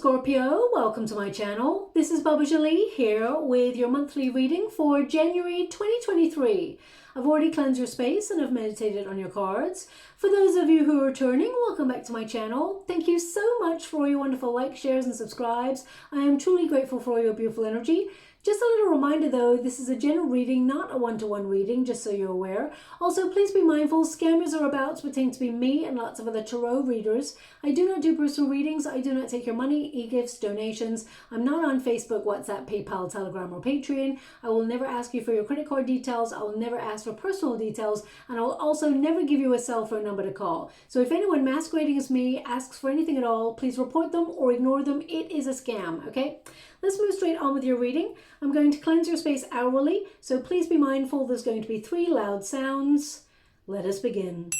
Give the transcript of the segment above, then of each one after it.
Scorpio, welcome to my channel. This is Baba Jolie here with your monthly reading for January 2023. I've already cleansed your space and I've meditated on your cards. For those of you who are returning, welcome back to my channel. Thank you so much for your wonderful likes, shares and subscribes. I am truly grateful for your beautiful energy. Just a little reminder though, this is a general reading, not a one-to-one reading, just so you're aware. Also, please be mindful, scammers are about to pretend to be me and lots of other tarot readers. I do not do personal readings. I do not take your money, e-gifts, donations. I'm not on Facebook, WhatsApp, PayPal, Telegram or Patreon. I will never ask you for your credit card details. I will never ask for personal details. And I will also never give you a cell phone number to call. So if anyone masquerading as me asks for anything at all, please report them or ignore them. It is a scam, okay? Let's move straight on with your reading. I'm going to cleanse your space hourly, so please be mindful there's going to be 3 loud sounds. Let us begin.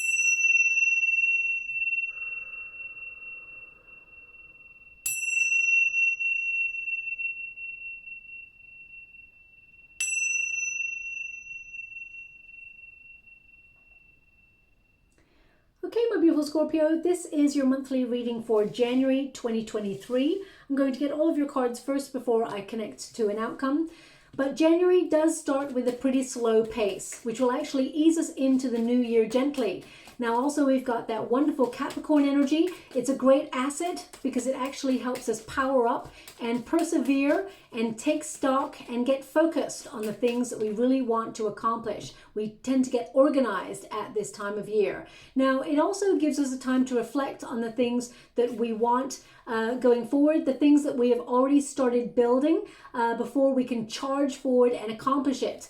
Okay, my beautiful Scorpio, this is your monthly reading for January 2023. I'm going to get all of your cards first before I connect to an outcome. But January does start with a pretty slow pace, which will actually ease us into the new year gently. Now also we've got that wonderful Capricorn energy. It's a great asset because it actually helps us power up and persevere and take stock and get focused on the things that we really want to accomplish. We tend to get organized at this time of year. Now it also gives us a time to reflect on the things that we want going forward, the things that we have already started building before we can charge forward and accomplish it.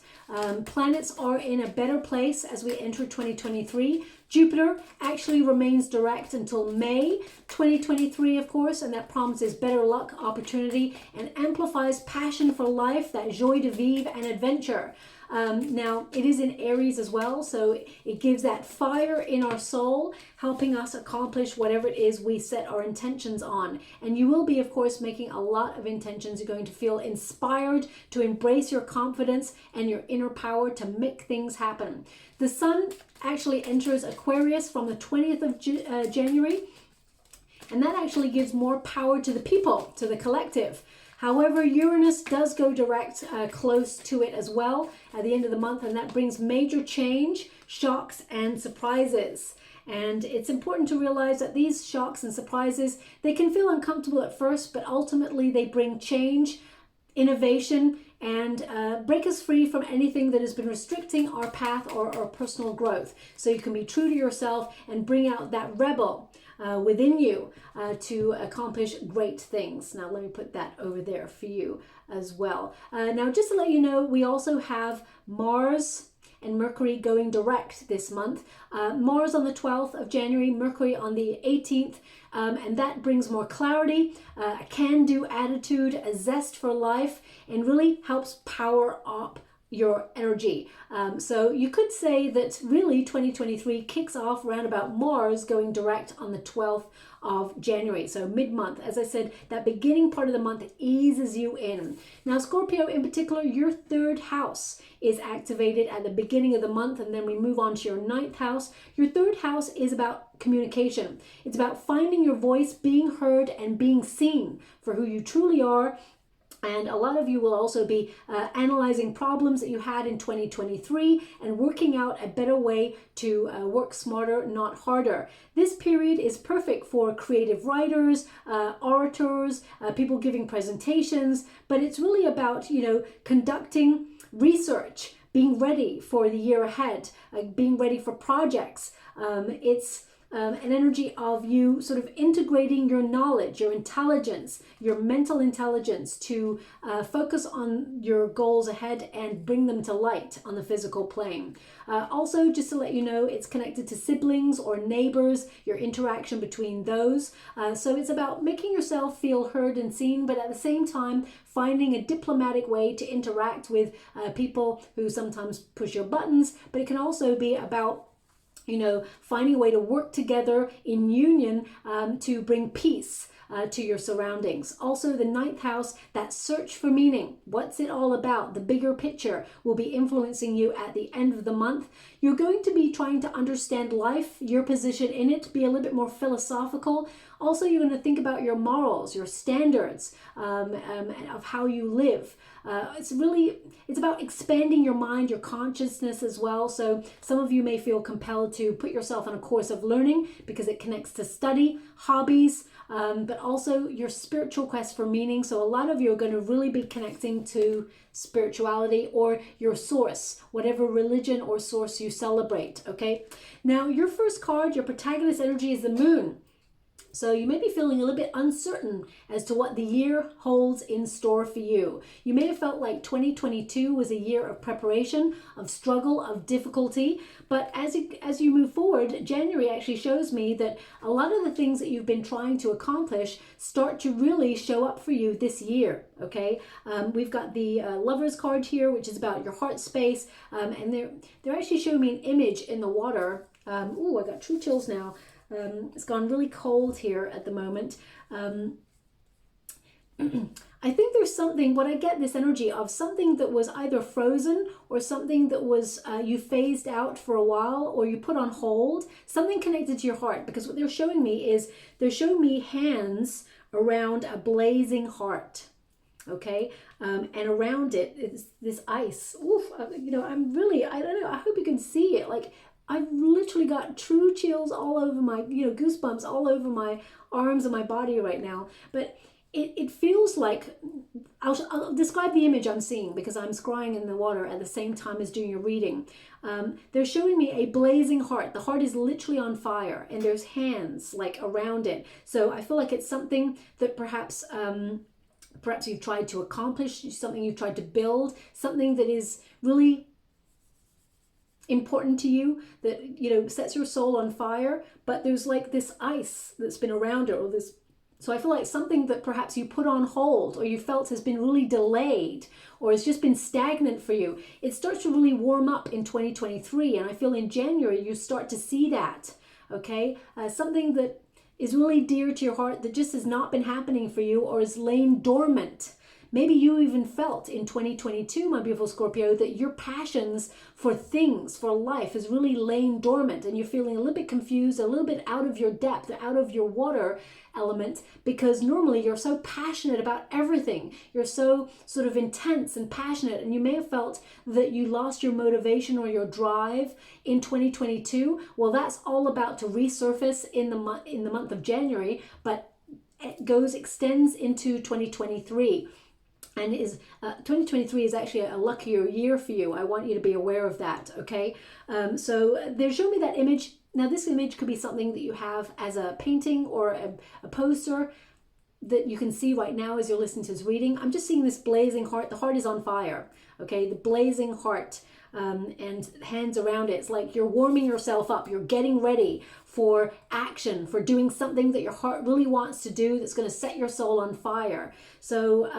Planets are in a better place as we enter 2023. Jupiter actually remains direct until May 2023, of course, and that promises better luck, opportunity, and amplifies passion for life, that joie de vivre and adventure. Now, it is in Aries as well, so it gives that fire in our soul, helping us accomplish whatever it is we set our intentions on. And you will be, of course, making a lot of intentions. You're going to feel inspired to embrace your confidence and your inner power to make things happen. The sun actually enters Aquarius from the 20th of January, and that actually gives more power to the people, to the collective. However, Uranus does go direct close to it as well at the end of the month, and that brings major change, shocks, and surprises. And it's important to realize that these shocks and surprises, they can feel uncomfortable at first, but ultimately they bring change, innovation, and break us free from anything that has been restricting our path or our personal growth. So you can be true to yourself and bring out that rebel within you to accomplish great things. Now let me put that over there for you as well. Now just to let you know, we also have Mars and Mercury going direct this month. Mars on the 12th of January, Mercury on the 18th, and that brings more clarity, a can-do attitude, a zest for life, and really helps power up your energy. So you could say that really 2023 kicks off around about Mars going direct on the 12th of January, so mid-month. As I said, that beginning part of the month eases you in. Now Scorpio in particular, your 3rd house is activated at the beginning of the month, and then we move on to your 9th house. Your 3rd house is about communication. It's about finding your voice, being heard, and being seen for who you truly are. And a lot of you will also be analyzing problems that you had in 2023 and working out a better way to work smarter, not harder. This period is perfect for creative writers, orators, people giving presentations, but it's really about, you know, conducting research, being ready for the year ahead, being ready for projects. It's an energy of you sort of integrating your knowledge, your intelligence, your mental intelligence to focus on your goals ahead and bring them to light on the physical plane. Also, just to let you know, it's connected to siblings or neighbors, your interaction between those. So it's about making yourself feel heard and seen, but at the same time, finding a diplomatic way to interact with people who sometimes push your buttons, but it can also be about, you know, finding a way to work together in union to bring peace to your surroundings. Also, the ninth house, that search for meaning. What's it all about? The bigger picture will be influencing you at the end of the month. You're going to be trying to understand life, your position in it, be a little bit more philosophical. Also, you're going to think about your morals, your standards of how you live. It's about expanding your mind, your consciousness as well. So some of you may feel compelled to put yourself on a course of learning because it connects to study, hobbies, but also your spiritual quest for meaning. So a lot of you are going to really be connecting to spirituality or your source, whatever religion or source you celebrate, okay? Now, your first card, your protagonist energy is the moon. So you may be feeling a little bit uncertain as to what the year holds in store for you. You may have felt like 2022 was a year of preparation, of struggle, of difficulty. But as you move forward, January actually shows me that a lot of the things that you've been trying to accomplish start to really show up for you this year, okay? We've got the Lover's card here, which is about your heart space. And they're actually showing me an image in the water. I got true chills now. It's gone really cold here at the moment. I think there's something, what I get this energy of something that was either frozen or something that was you phased out for a while or you put on hold, something connected to your heart, because what they're showing me is they're showing me hands around a blazing heart. Okay, and around it is this ice. Oof, I don't know, I hope you can see it. Like, I've literally got true chills all over my, goosebumps all over my arms and my body right now. But it feels like, I'll describe the image I'm seeing because I'm scrying in the water at the same time as doing a reading. They're showing me a blazing heart. The heart is literally on fire and there's hands like around it. So I feel like it's something that perhaps you've tried to accomplish, something you've tried to build, something that is really important to you, that sets your soul on fire, but there's like this ice that's been around it, or this. So I feel like something that perhaps you put on hold or you felt has been really delayed or has just been stagnant for you, it starts to really warm up in 2023. And I feel in January you start to see that, okay? Something that is really dear to your heart that just has not been happening for you or is laying dormant. Maybe you even felt in 2022, my beautiful Scorpio, that your passions for things, for life, is really laying dormant and you're feeling a little bit confused, a little bit out of your depth, out of your water element, because normally you're so passionate about everything. You're so sort of intense and passionate, and you may have felt that you lost your motivation or your drive in 2022. Well, that's all about to resurface in the month of January, but it extends into 2023. And 2023 is actually a luckier year for you. I want you to be aware of that, okay? So they're showing me that image. Now, this image could be something that you have as a painting or a poster that you can see right now as you're listening to this reading. I'm just seeing this blazing heart. The heart is on fire, okay? The blazing heart. And hands around it. It's like you're warming yourself up. You're getting ready for action, for doing something that your heart really wants to do that's going to set your soul on fire. So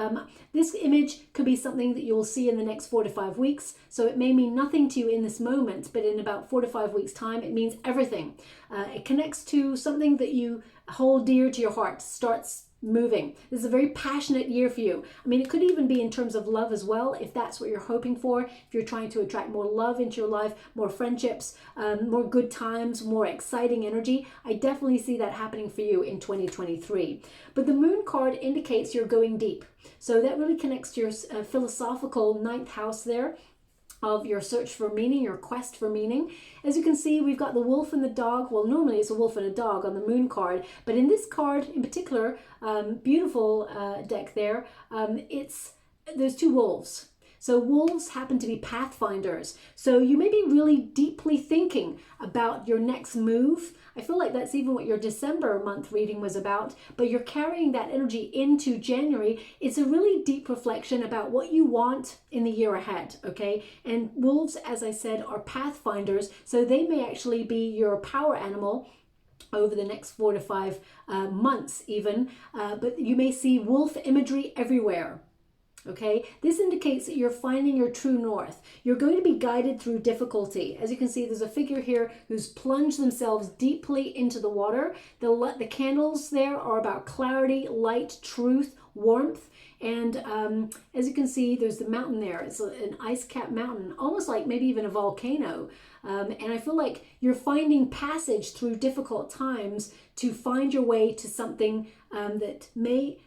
this image could be something that you'll see in the next 4 to 5 weeks. So it may mean nothing to you in this moment, but in about 4 to 5 weeks time, it means everything. It connects to something that you hold dear to your heart, starts moving. This is a very passionate year for you. I mean, it could even be in terms of love as well, if that's what you're hoping for. If you're trying to attract more love into your life, more friendships, more good times, more exciting energy, I definitely see that happening for you in 2023. But the moon card indicates you're going deep. So that really connects to your philosophical ninth house there, of your search for meaning, your quest for meaning. As you can see, we've got the wolf and the dog. Well, normally it's a wolf and a dog on the moon card, but in this card in particular, beautiful deck there, there's 2 wolves. So wolves happen to be pathfinders. So you may be really deeply thinking about your next move. I feel like that's even what your December month reading was about, but you're carrying that energy into January. It's a really deep reflection about what you want in the year ahead, okay? And wolves, as I said, are pathfinders, so they may actually be your power animal over the next 4 to 5 months even, but you may see wolf imagery everywhere. Okay, this indicates that you're finding your true north. You're going to be guided through difficulty. As you can see, there's a figure here who's plunged themselves deeply into the water. The candles there are about clarity, light, truth, warmth. And as you can see, there's the mountain there. It's an ice-capped mountain, almost like maybe even a volcano. And I feel like you're finding passage through difficult times to find your way to something that may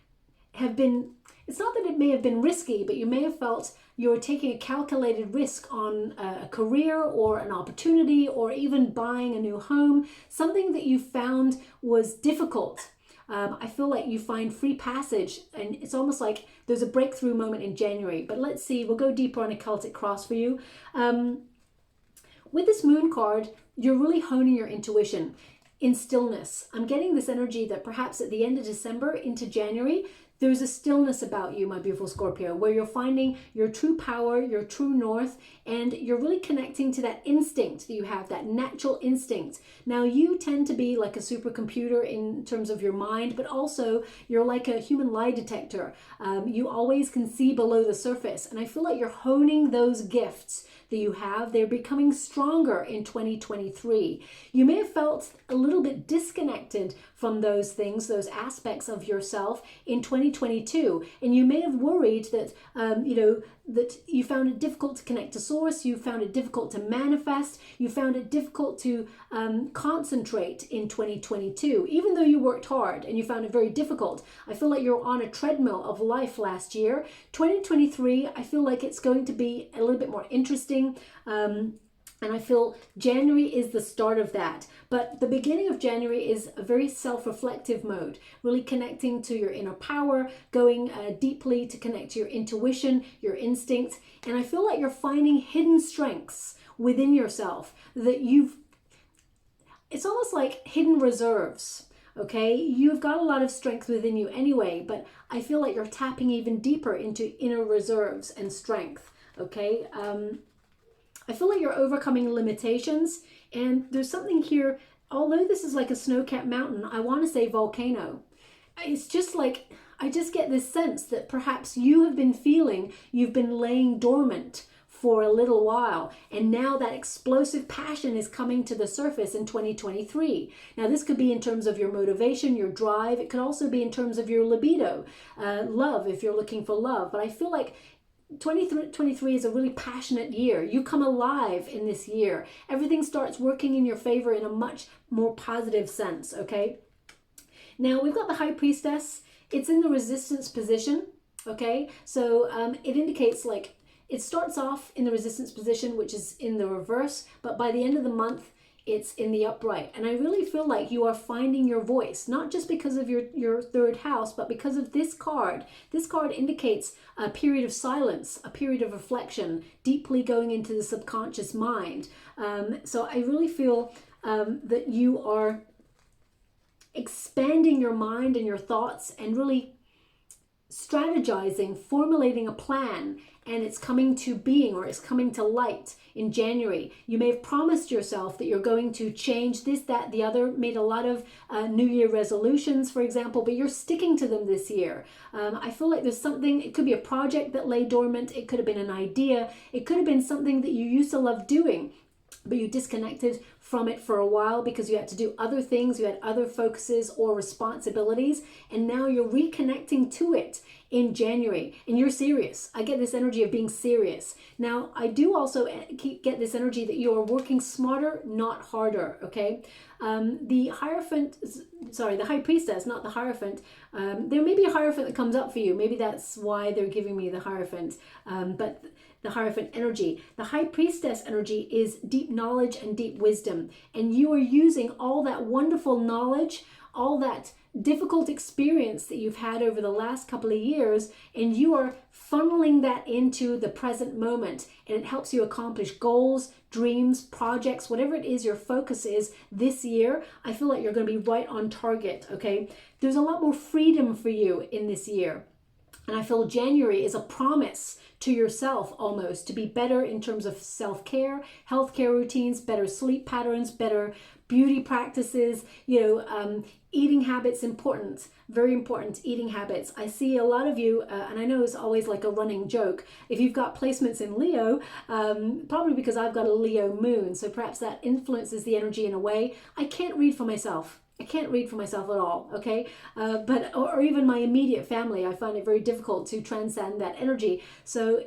have been, it's not that it may have been risky, but you may have felt you're taking a calculated risk on a career or an opportunity or even buying a new home, something that you found was difficult. I feel like you find free passage, and it's almost like there's a breakthrough moment in January. But let's see, we'll go deeper on a Celtic cross for you. With this moon card, you're really honing your intuition in stillness. I'm getting this energy that perhaps at the end of December into January, there's a stillness about you, my beautiful Scorpio, where you're finding your true power, your true north, and you're really connecting to that instinct that you have, that natural instinct. Now, you tend to be like a supercomputer in terms of your mind, but also you're like a human lie detector. You always can see below the surface, and I feel like you're honing those gifts that you have. They're becoming stronger in 2023. You may have felt a little bit disconnected from those things, those aspects of yourself in 2022, and you may have worried that that you found it difficult to connect to source, you found it difficult to manifest, you found it difficult to concentrate in 2022, even though you worked hard and you found it very difficult. I feel like you're on a treadmill of life last year. 2023, I feel like it's going to be a little bit more interesting. And I feel January is the start of that. But the beginning of January is a very self-reflective mode, really connecting to your inner power, going deeply to connect to your intuition, your instincts. And I feel like you're finding hidden strengths within yourself that it's almost like hidden reserves. Okay, you've got a lot of strength within you anyway, but I feel like you're tapping even deeper into inner reserves and strength. Okay, I feel like you're overcoming limitations, and there's something here, although this is like a snow-capped mountain, I want to say volcano. It's just like, I just get this sense that perhaps you have been feeling you've been laying dormant for a little while, and now that explosive passion is coming to the surface in 2023. Now, this could be in terms of your motivation, your drive. It could also be in terms of your libido, love, if you're looking for love. But I feel like 2023 is a really passionate year. You come alive in this year. Everything starts working in your favor in a much more positive sense, okay? Now, we've got the High Priestess. It's in the resistance position, okay? So it indicates like, it starts off in the resistance position, which is in the reverse, but by the end of the month, it's in the upright. And I really feel like you are finding your voice, not just because of your third house, but because of this card. This card indicates a period of silence, a period of reflection, deeply going into the subconscious mind. So I really feel that you are expanding your mind and your thoughts and really strategizing, formulating a plan, and it's coming to being, or it's coming to light in January. You may have promised yourself that you're going to change this, that, the other, made a lot of New Year resolutions, for example, but you're sticking to them this year. I feel like there's something, it could be a project that lay dormant, it could have been an idea, it could have been something that you used to love doing, but you disconnected from it for a while because you had to do other things, you had other focuses or responsibilities, and now you're reconnecting to it in January, and you're serious. I get this energy of being serious. Now, I do also get this energy that you are working smarter, not harder, okay? The High Priestess, not the Hierophant. There may be a Hierophant that comes up for you. Maybe that's why they're giving me the Hierophant. But the Hierophant energy. The High Priestess energy is deep knowledge and deep wisdom. And you are using all that wonderful knowledge, all that difficult experience that you've had over the last couple of years, and you are funneling that into the present moment, and it helps you accomplish goals, dreams, projects, whatever it is your focus is this year. I feel like you're going to be right on target, okay? There's a lot more freedom for you in this year, and I feel January is a promise to yourself almost to be better in terms of self-care, healthcare routines, better sleep patterns, better beauty practices, eating habits, important, very important, eating habits. I see a lot of you, and I know it's always like a running joke, if you've got placements in Leo, probably because I've got a Leo moon, so perhaps that influences the energy in a way. I can't read for myself. I can't read for myself at all, okay? Or even my immediate family, I find it very difficult to transcend that energy. So,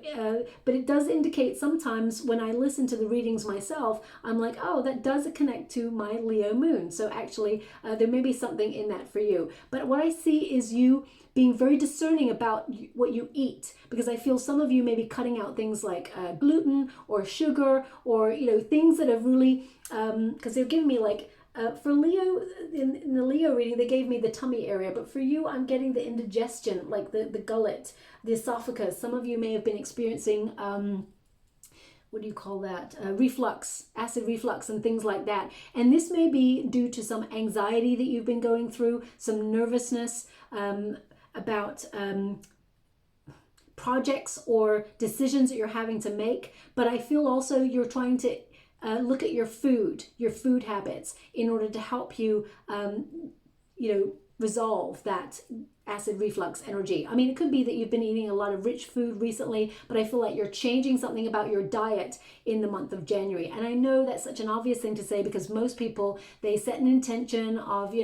but it does indicate sometimes when I listen to the readings myself, I'm like, oh, that does connect to my Leo moon. So actually, there may be something in that for you. But what I see is you being very discerning about what you eat, because I feel some of you may be cutting out things like gluten or sugar, or things that have really, because they're giving me like, for Leo, in the Leo reading, they gave me the tummy area, but for you, I'm getting the indigestion, like the gullet, the esophagus. Some of you may have been experiencing, what do you call that? Reflux, acid reflux and things like that. And this may be due to some anxiety that you've been going through, some nervousness about projects or decisions that you're having to make. But I feel also you're trying to look at your food habits in order to help you, resolve that acid reflux energy. I mean, it could be that you've been eating a lot of rich food recently, but I feel like you're changing something about your diet in the month of January. And I know that's such an obvious thing to say, because most people, they set an intention of,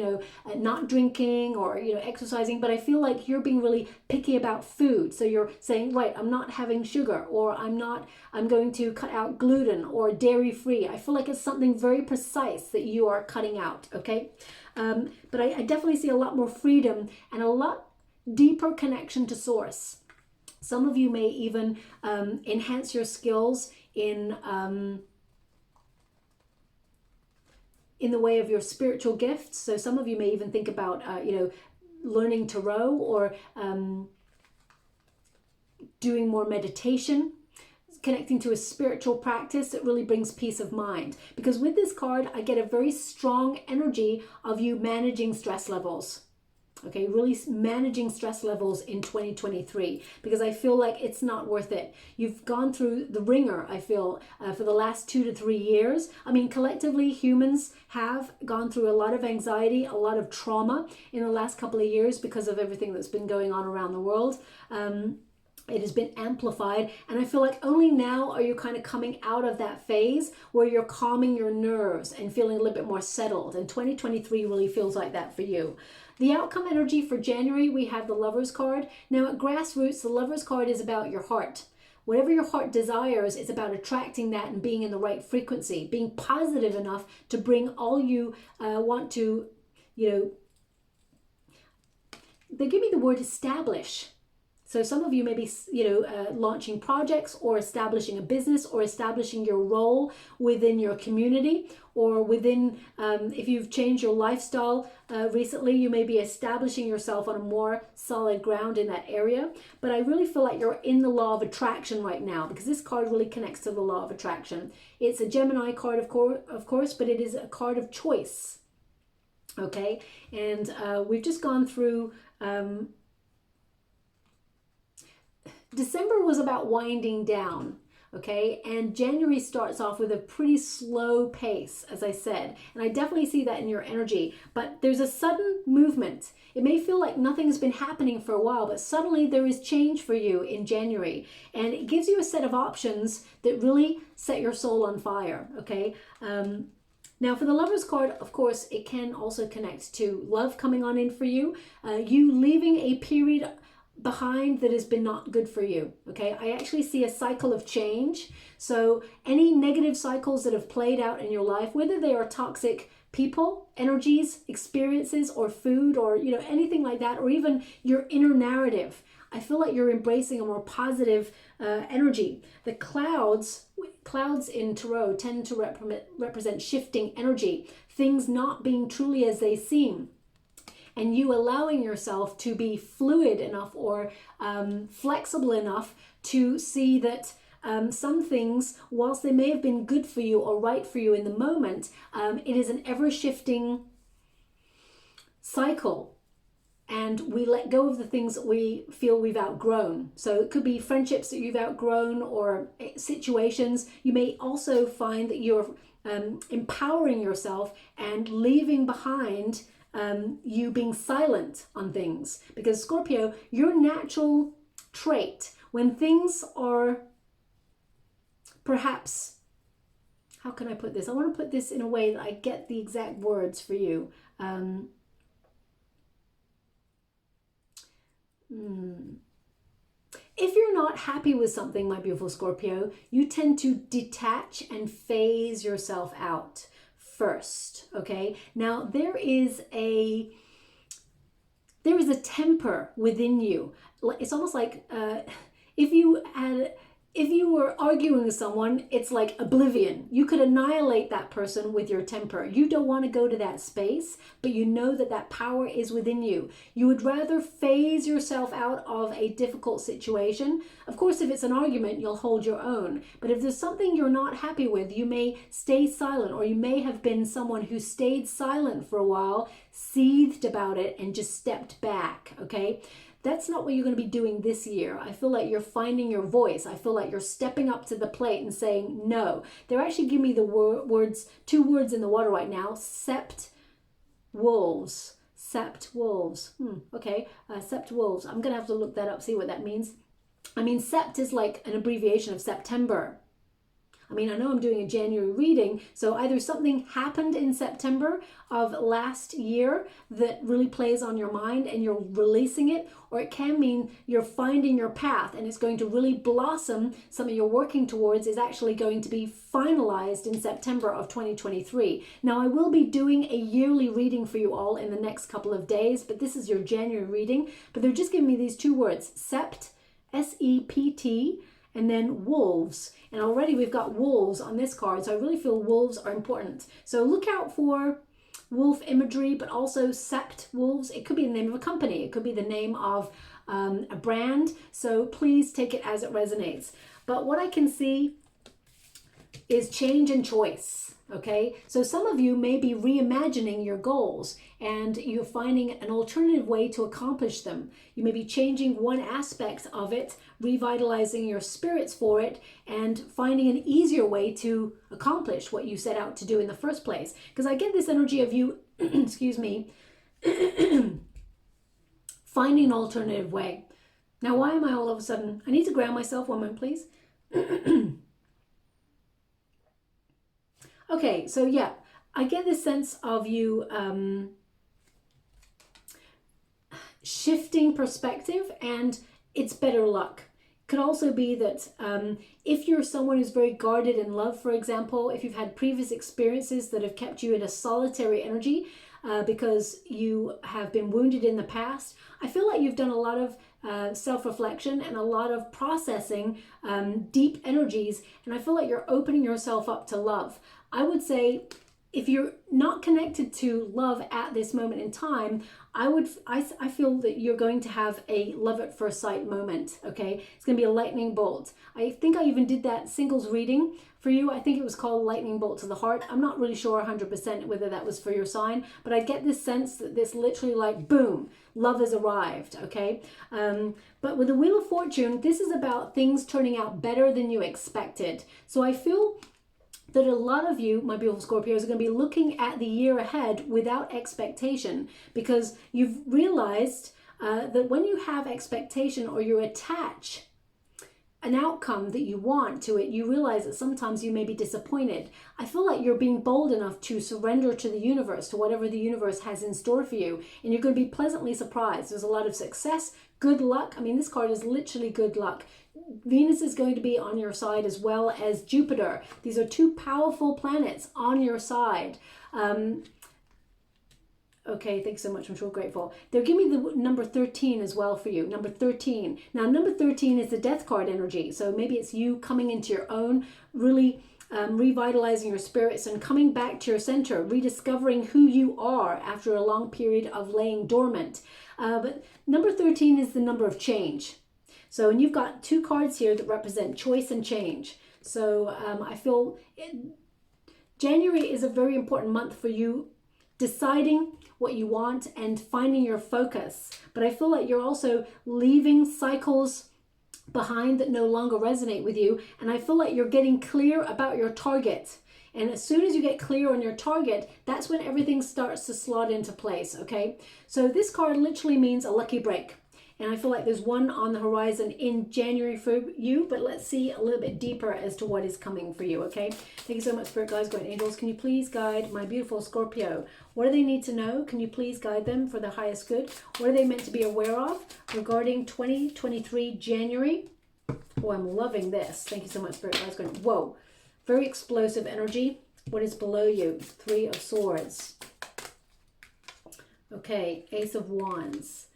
not drinking or, exercising, but I feel like you're being really picky about food. So you're saying, right, I'm not having sugar, or I'm going to cut out gluten or dairy free. I feel like it's something very precise that you are cutting out, okay? But I definitely see a lot more freedom and a lot deeper connection to source. Some of you may even enhance your skills in the way of your spiritual gifts. So some of you may even think about, learning tarot, or doing more meditation, connecting to a spiritual practice that really brings peace of mind. Because with this card, I get a very strong energy of you managing stress levels. Okay, really managing stress levels in 2023, because I feel like it's not worth it. You've gone through the ringer, I feel, for the last 2 to 3 years. I mean, collectively, humans have gone through a lot of anxiety, a lot of trauma in the last couple of years because of everything that's been going on around the world. It has been amplified, and I feel like only now are you kind of coming out of that phase where you're calming your nerves and feeling a little bit more settled, and 2023 really feels like that for you. The outcome energy for January, we have the Lover's card. Now at Grassroots, the Lover's card is about your heart. Whatever your heart desires, it's about attracting that and being in the right frequency, being positive enough to bring all you want to, they give me the word establish. So some of you may be, launching projects, or establishing a business, or establishing your role within your community, or within, if you've changed your lifestyle recently, you may be establishing yourself on a more solid ground in that area. But I really feel like you're in the law of attraction right now, because this card really connects to the law of attraction. It's a Gemini card, of course, but it is a card of choice. Okay, and we've just gone through... December was about winding down, okay? And January starts off with a pretty slow pace, as I said. And I definitely see that in your energy. But there's a sudden movement. It may feel like nothing has been happening for a while, but suddenly there is change for you in January. And it gives you a set of options that really set your soul on fire, okay? Now for the Lover's card, of course, it can also connect to love coming on in for you. You leaving a period behind that has been not good for you. Okay, I actually see a cycle of change. So any negative cycles that have played out in your life, whether they are toxic people, energies, experiences, or food, or anything like that, or even your inner narrative, I feel like you're embracing a more positive energy. The clouds in tarot tend to represent shifting energy, things not being truly as they seem. And you allowing yourself to be fluid enough, or flexible enough to see that some things, whilst they may have been good for you or right for you in the moment, it is an ever-shifting cycle. And we let go of the things that we feel we've outgrown. So it could be friendships that you've outgrown, or situations. You may also find that you're empowering yourself and leaving behind you being silent on things. Because Scorpio, your natural trait, when things are perhaps, how can I put this? I want to put this in a way that I get the exact words for you. If you're not happy with something, my beautiful Scorpio, you tend to detach and phase yourself out first, okay? Now, there is a temper within you. It's almost like if you were arguing with someone, it's like oblivion. You could annihilate that person with your temper. You don't want to go to that space, but you know that that power is within you. You would rather phase yourself out of a difficult situation. Of course, if it's an argument, you'll hold your own. But if there's something you're not happy with, you may stay silent, or you may have been someone who stayed silent for a while, seethed about it, and just stepped back, okay? That's not what you're going to be doing this year. I feel like you're finding your voice. I feel like you're stepping up to the plate and saying no. They're actually giving me the words, two words in the water right now. Sept wolves. Sept wolves. Okay. Sept wolves. I'm going to have to look that up, see what that means. I mean, sept is like an abbreviation of September. I mean, I know I'm doing a January reading, so either something happened in September of last year that really plays on your mind and you're releasing it, or it can mean you're finding your path and it's going to really blossom. Something you're working towards is actually going to be finalized in September of 2023. Now, I will be doing a yearly reading for you all in the next couple of days, but this is your January reading. But they're just giving me these two words, sept, S-E-P-T, and then wolves. And already we've got wolves on this card, so I really feel wolves are important. So look out for wolf imagery, but also sept wolves. It could be the name of a company. It could be the name of a brand. So please take it as it resonates. But what I can see is change and choice. Okay, so some of you may be reimagining your goals and you're finding an alternative way to accomplish them. You may be changing one aspect of it, revitalizing your spirits for it, and finding an easier way to accomplish what you set out to do in the first place. Because I get this energy of you, excuse me, finding an alternative way. Now, why am I all of a sudden, I need to ground myself, one moment, please. Okay, so yeah, I get this sense of you shifting perspective, and it's better luck. Could also be that if you're someone who's very guarded in love, for example, if you've had previous experiences that have kept you in a solitary energy because you have been wounded in the past, I feel like you've done a lot of self-reflection and a lot of processing deep energies, and I feel like you're opening yourself up to love. I would say if you're not connected to love at this moment in time, I feel that you're going to have a love at first sight moment, okay? It's going to be a lightning bolt. I think I even did that singles reading for you. I think it was called Lightning Bolt to the Heart. I'm not really sure 100% whether that was for your sign, but I get this sense that this literally like, boom, love has arrived, okay? But with the Wheel of Fortune, this is about things turning out better than you expected. So I feel that a lot of you, my beautiful Scorpios, are going to be looking at the year ahead without expectation, because you've realized that when you have expectation or you attach an outcome that you want to it, you realize that sometimes you may be disappointed. I feel like you're being bold enough to surrender to the universe, to whatever the universe has in store for you, and you're going to be pleasantly surprised. There's a lot of success, good luck. I mean, this card is literally good luck. Venus is going to be on your side as well as Jupiter. These are two powerful planets on your side. Okay, thanks so much. I'm so grateful. They're giving me the number 13 as well for you. Number 13. Now, number 13 is the death card energy. So maybe it's you coming into your own, really revitalizing your spirits and coming back to your center, rediscovering who you are after a long period of laying dormant. But number 13 is the number of change. So, and you've got two cards here that represent choice and change. So I feel January is a very important month for you deciding what you want and finding your focus. But I feel like you're also leaving cycles behind that no longer resonate with you. And I feel like you're getting clear about your target. And as soon as you get clear on your target, that's when everything starts to slot into place, okay? So this card literally means a lucky break. And I feel like there's one on the horizon in January for you, but let's see a little bit deeper as to what is coming for you, okay? Thank you so much, Spirit Guides, Guardian Angels. Can you please guide my beautiful Scorpio? What do they need to know? Can you please guide them for the highest good? What are they meant to be aware of regarding 2023 January? Oh, I'm loving this. Thank you so much, Spirit Guides, Guardian. Whoa, very explosive energy. What is below you? Three of Swords. Okay, Ace of Wands.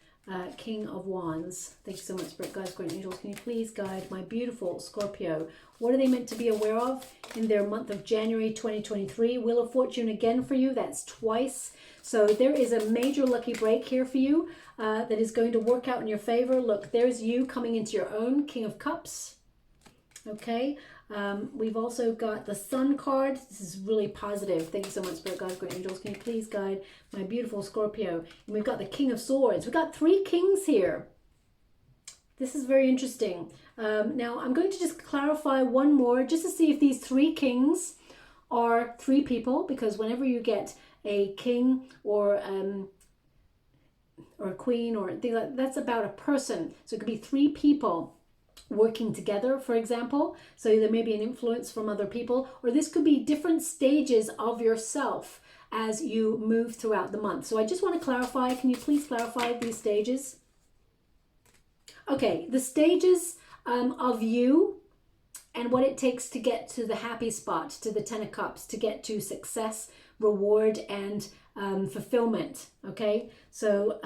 King of Wands. Thank you so much, Spirit Guides, Guardian Angels. Can you please guide my beautiful Scorpio? What are they meant to be aware of in their month of January 2023? Wheel of Fortune again for you. That's twice. So there is a major lucky break here for you that is going to work out in your favor. Look, there's you coming into your own. King of Cups. Okay. We've also got the Sun card. This is really positive. Thank you so much, Spirit Guides, Great Angels. Can you please guide my beautiful Scorpio? And we've got the King of Swords. We've got three kings here. This is very interesting. Now, I'm going to just clarify one more just to see if these three kings are three people, because whenever you get a king or a queen or things like that's about a person. So it could be three people working together, for example. So there may be an influence from other people, or this could be different stages of yourself as you move throughout the month. So I just want to clarify, can you please clarify these stages? Okay, the stages of you and what it takes to get to the happy spot, to the Ten of Cups, to get to success, reward, and fulfillment. Okay, so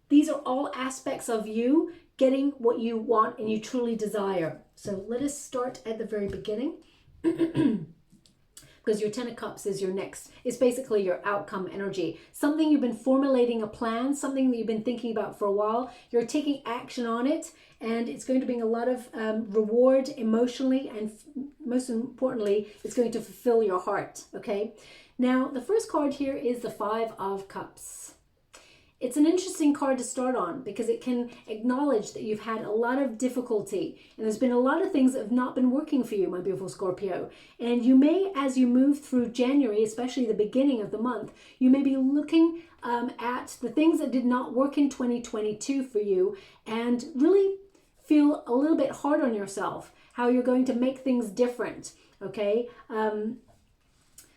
these are all aspects of you getting what you want and you truly desire. So let us start at the very beginning. Because your Ten of Cups is your next, it's basically your outcome energy. Something you've been formulating a plan, something that you've been thinking about for a while. You're taking action on it, and it's going to bring a lot of reward emotionally, and most importantly, it's going to fulfill your heart, okay? Now, the first card here is the Five of Cups. It's an interesting card to start on because it can acknowledge that you've had a lot of difficulty and there's been a lot of things that have not been working for you, my beautiful Scorpio. And you may, as you move through January, especially the beginning of the month, you may be looking at the things that did not work in 2022 for you and really feel a little bit hard on yourself, how you're going to make things different, okay?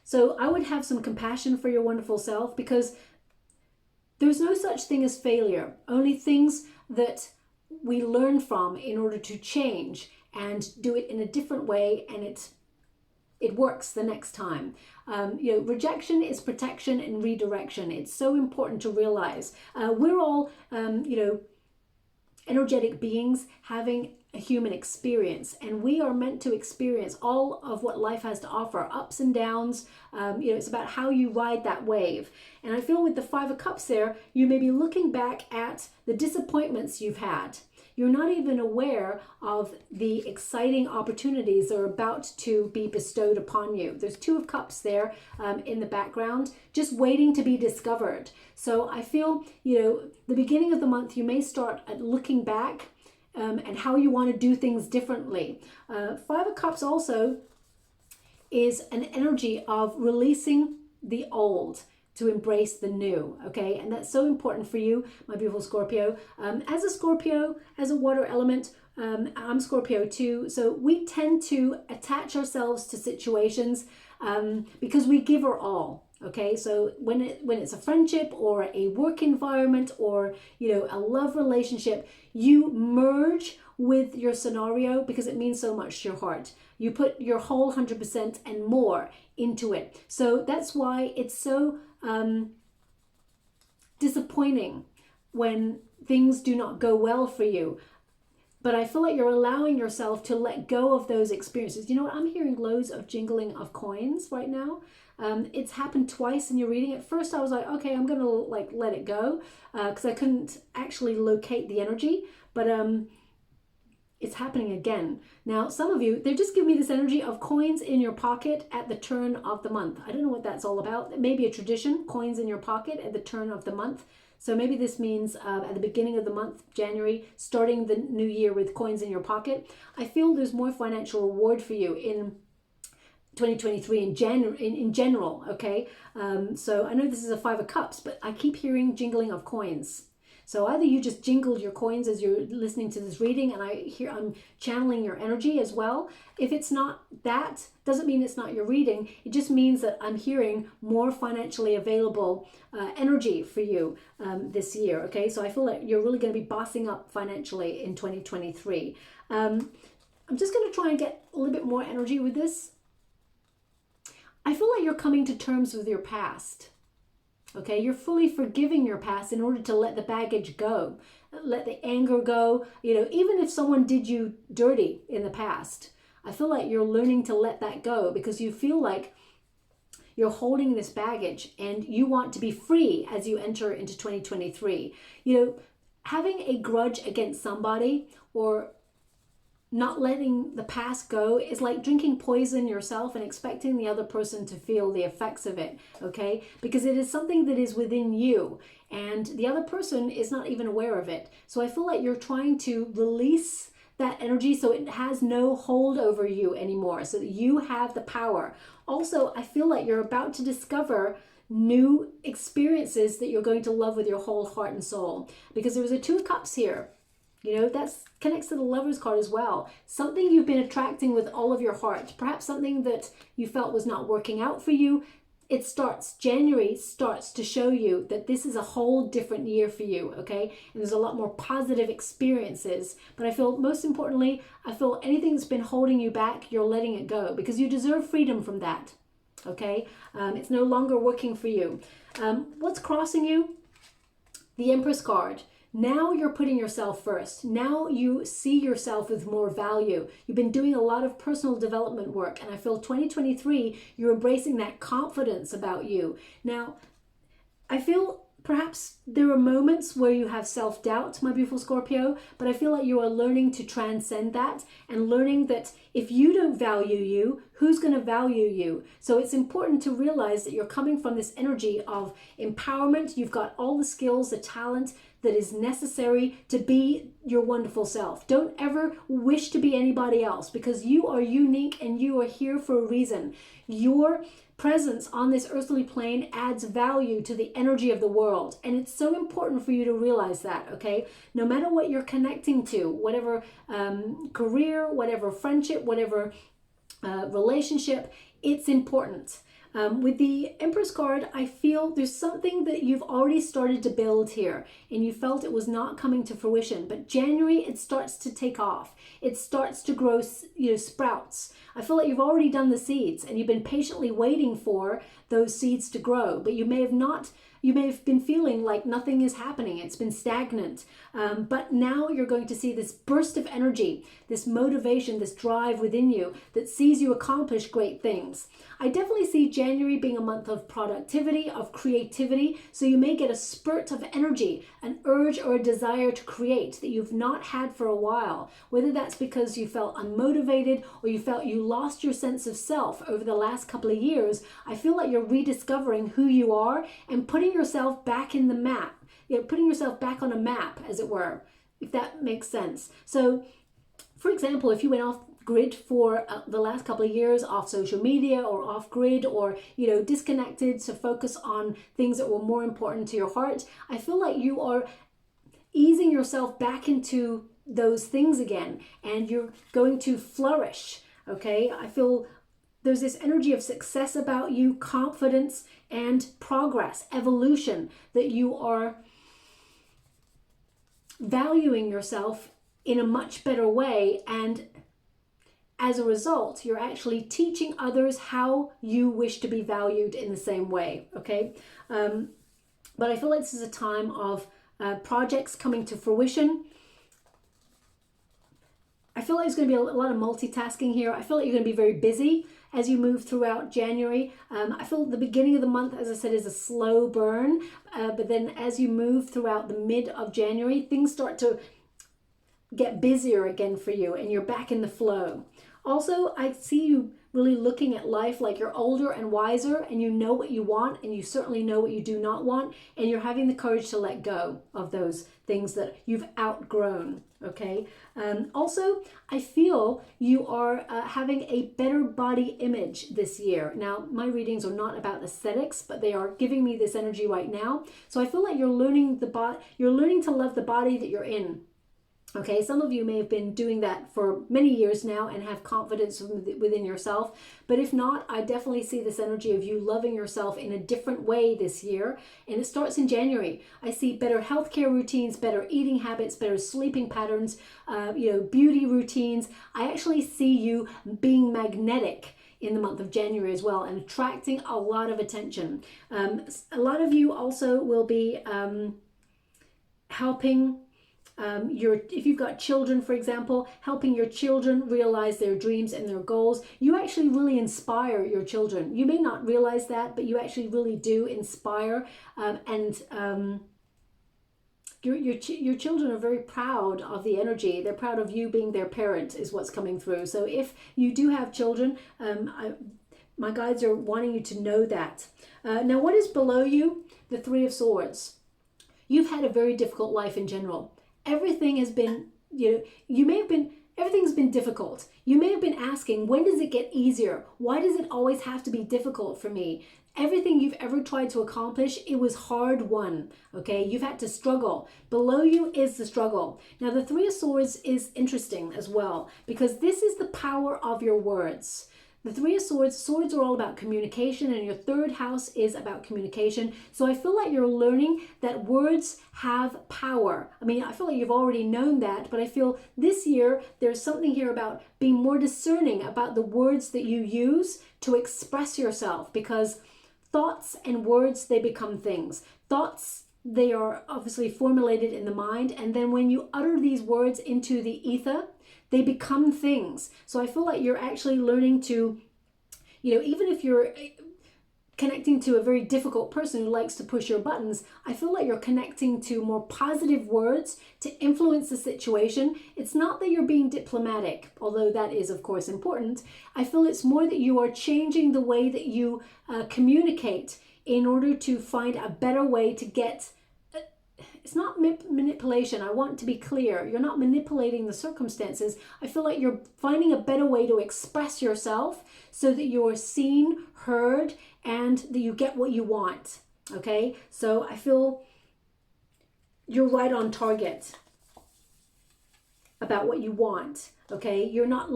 So I would have some compassion for your wonderful self, because there's no such thing as failure, only things that we learn from in order to change and do it in a different way, and it works the next time. Rejection is protection and redirection. It's so important to realize. We're all, energetic beings having a human experience, and we are meant to experience all of what life has to offer, ups and downs. It's about how you ride that wave. And I feel with the Five of Cups there, you may be looking back at the disappointments you've had. You're not even aware of the exciting opportunities that are about to be bestowed upon you. There's Two of Cups there in the background, just waiting to be discovered. So I feel, the beginning of the month, you may start at looking back and how you want to do things differently. Five of Cups also is an energy of releasing the old to embrace the new, okay? And that's so important for you, my beautiful Scorpio. As a Scorpio, as a water element, I'm Scorpio too, so we tend to attach ourselves to situations because we give our all. Okay, so when it's a friendship or a work environment or a love relationship, you merge with your scenario because it means so much to your heart. You put your whole 100% and more into it. So that's why it's so disappointing when things do not go well for you. But I feel like you're allowing yourself to let go of those experiences. You know what? I'm hearing loads of jingling of coins right now. It's happened twice in your reading. At first I was like, okay, I'm gonna let it go because I couldn't actually locate the energy, but it's happening again. Now, some of you, they're just giving me this energy of coins in your pocket at the turn of the month. I don't know what that's all about. It may be a tradition, coins in your pocket at the turn of the month. So maybe this means at the beginning of the month, January, starting the new year with coins in your pocket. I feel there's more financial reward for you in 2023 in general, okay? So I know this is a 5 of Cups, but I keep hearing jingling of coins. So either you just jingled your coins as you're listening to this reading, and I'm channeling your energy as well. If it's not that, doesn't mean it's not your reading. It just means that I'm hearing more financially available energy for you this year, okay? So I feel like you're really going to be bossing up financially in 2023. I'm just going to try and get a little bit more energy with this. I feel like you're coming to terms with your past. Okay, you're fully forgiving your past in order to let the baggage go, let the anger go. You know, even if someone did you dirty in the past, I feel like you're learning to let that go because you feel like you're holding this baggage and you want to be free as you enter into 2023. You know, having a grudge against somebody or not letting the past go is like drinking poison yourself and expecting the other person to feel the effects of it, okay? Because it is something that is within you and the other person is not even aware of it. So I feel like you're trying to release that energy so it has no hold over you anymore, so that you have the power. Also, I feel like you're about to discover new experiences that you're going to love with your whole heart and soul, because there was a 2 of Cups here. You know, that connects to the Lover's card as well. Something you've been attracting with all of your heart. Perhaps something that you felt was not working out for you. January starts to show you that this is a whole different year for you, okay? And there's a lot more positive experiences. But I feel, most importantly, I feel anything that's been holding you back, you're letting it go because you deserve freedom from that, okay? It's no longer working for you. What's crossing you? The Empress card. Now you're putting yourself first. Now you see yourself with more value. You've been doing a lot of personal development work, and I feel 2023, you're embracing that confidence about you. Now, I feel perhaps there are moments where you have self-doubt, my beautiful Scorpio, but I feel like you are learning to transcend that and learning that if you don't value you, who's going to value you? So it's important to realize that you're coming from this energy of empowerment. You've got all the skills, the talent that is necessary to be your wonderful self. Don't ever wish to be anybody else because you are unique and you are here for a reason. Your presence on this earthly plane adds value to the energy of the world. And it's so important for you to realize that, okay? No matter what you're connecting to, whatever career, whatever friendship, whatever relationship, it's important. With the Empress card, I feel there's something that you've already started to build here and you felt it was not coming to fruition, but January, it starts to take off. It starts to grow, sprouts. I feel like you've already done the seeds and you've been patiently waiting for those seeds to grow, but you may have been feeling like nothing is happening. It's been stagnant. But now you're going to see this burst of energy, this motivation, this drive within you that sees you accomplish great things. I definitely see January being a month of productivity, of creativity. So you may get a spurt of energy, an urge or a desire to create that you've not had for a while. Whether that's because you felt unmotivated or you felt you lost your sense of self over the last couple of years, I feel like you're rediscovering who you are and putting yourself back in the map, putting yourself back on a map, as it were, if that makes sense. So, for example, if you went off grid for the last couple of years, off social media or off grid, or disconnected to focus on things that were more important to your heart, I feel like you are easing yourself back into those things again and you're going to flourish, okay? I feel there's this energy of success about you, confidence and progress, evolution, that you are valuing yourself in a much better way, and as a result, you're actually teaching others how you wish to be valued in the same way, okay? But I feel like this is a time of projects coming to fruition. I feel like there's going to be a lot of multitasking here. I feel like you're going to be very busy as you move throughout January. I feel the beginning of the month, as I said, is a slow burn. But then as you move throughout the mid of January, things start to get busier again for you and you're back in the flow. Also, I see you really looking at life like you're older and wiser, and you know what you want, and you certainly know what you do not want, and you're having the courage to let go of those things that you've outgrown. Okay. Also, I feel you are having a better body image this year. Now, my readings are not about aesthetics, but they are giving me this energy right now. So I feel like you're learning you're learning to love the body that you're in. Okay, some of you may have been doing that for many years now and have confidence within yourself. But if not, I definitely see this energy of you loving yourself in a different way this year. And it starts in January. I see better healthcare routines, better eating habits, better sleeping patterns, beauty routines. I actually see you being magnetic in the month of January as well and attracting a lot of attention. A lot of you also will be helping if you've got children, for example, helping your children realize their dreams and their goals. You actually really inspire your children. You may not realize that, but you actually really do inspire. Your children are very proud of the energy. They're proud of you being their parent is what's coming through. So if you do have children, my guides are wanting you to know that. Now, what is below you? The Three of Swords. You've had a very difficult life in general. Everything has been, everything's been difficult. You may have been asking, when does it get easier? Why does it always have to be difficult for me? Everything you've ever tried to accomplish, it was hard won, okay? You've had to struggle. Below you is the struggle. Now, the Three of Swords is interesting as well, because this is the power of your words. The Three of Swords, swords are all about communication, and your third house is about communication. So I feel like you're learning that words have power. I mean, I feel like you've already known that, but I feel this year there's something here about being more discerning about the words that you use to express yourself, because thoughts and words, they become things. Thoughts, they are obviously formulated in the mind, and then when you utter these words into the ether, they become things. So I feel like you're actually learning to, even if you're connecting to a very difficult person who likes to push your buttons, I feel like you're connecting to more positive words to influence the situation. It's not that you're being diplomatic, although that is, of course, important. I feel it's more that you are changing the way that you communicate in order to find a better way to get. It's not manipulation. I want to be clear. You're not manipulating the circumstances. I feel like you're finding a better way to express yourself so that you're seen, heard, and that you get what you want. Okay? So I feel you're right on target about what you want. Okay? You're not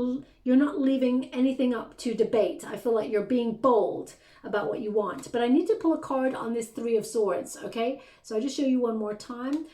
leaving anything up to debate. I feel like you're being bold about what you want. But I need to pull a card on this Three of Swords, okay? So I'll just show you one more time.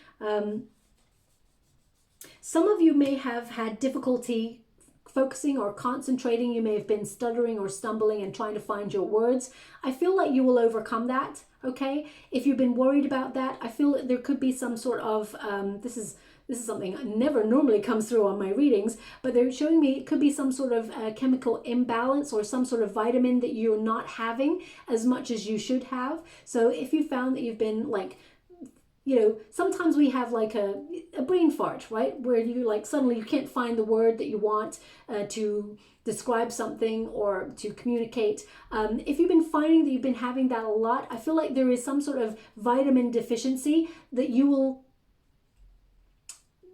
Some of you may have had difficulty focusing or concentrating. You may have been stuttering or stumbling and trying to find your words. I feel like you will overcome that, okay? If you've been worried about that, I feel that there could be some sort of, this is something that never normally comes through on my readings, but they're showing me it could be some sort of chemical imbalance or some sort of vitamin that you're not having as much as you should have. So if you found that you've been like, sometimes we have like a brain fart, right? Where you like suddenly you can't find the word that you want to describe something or to communicate. If you've been finding that you've been having that a lot, I feel like there is some sort of vitamin deficiency that you will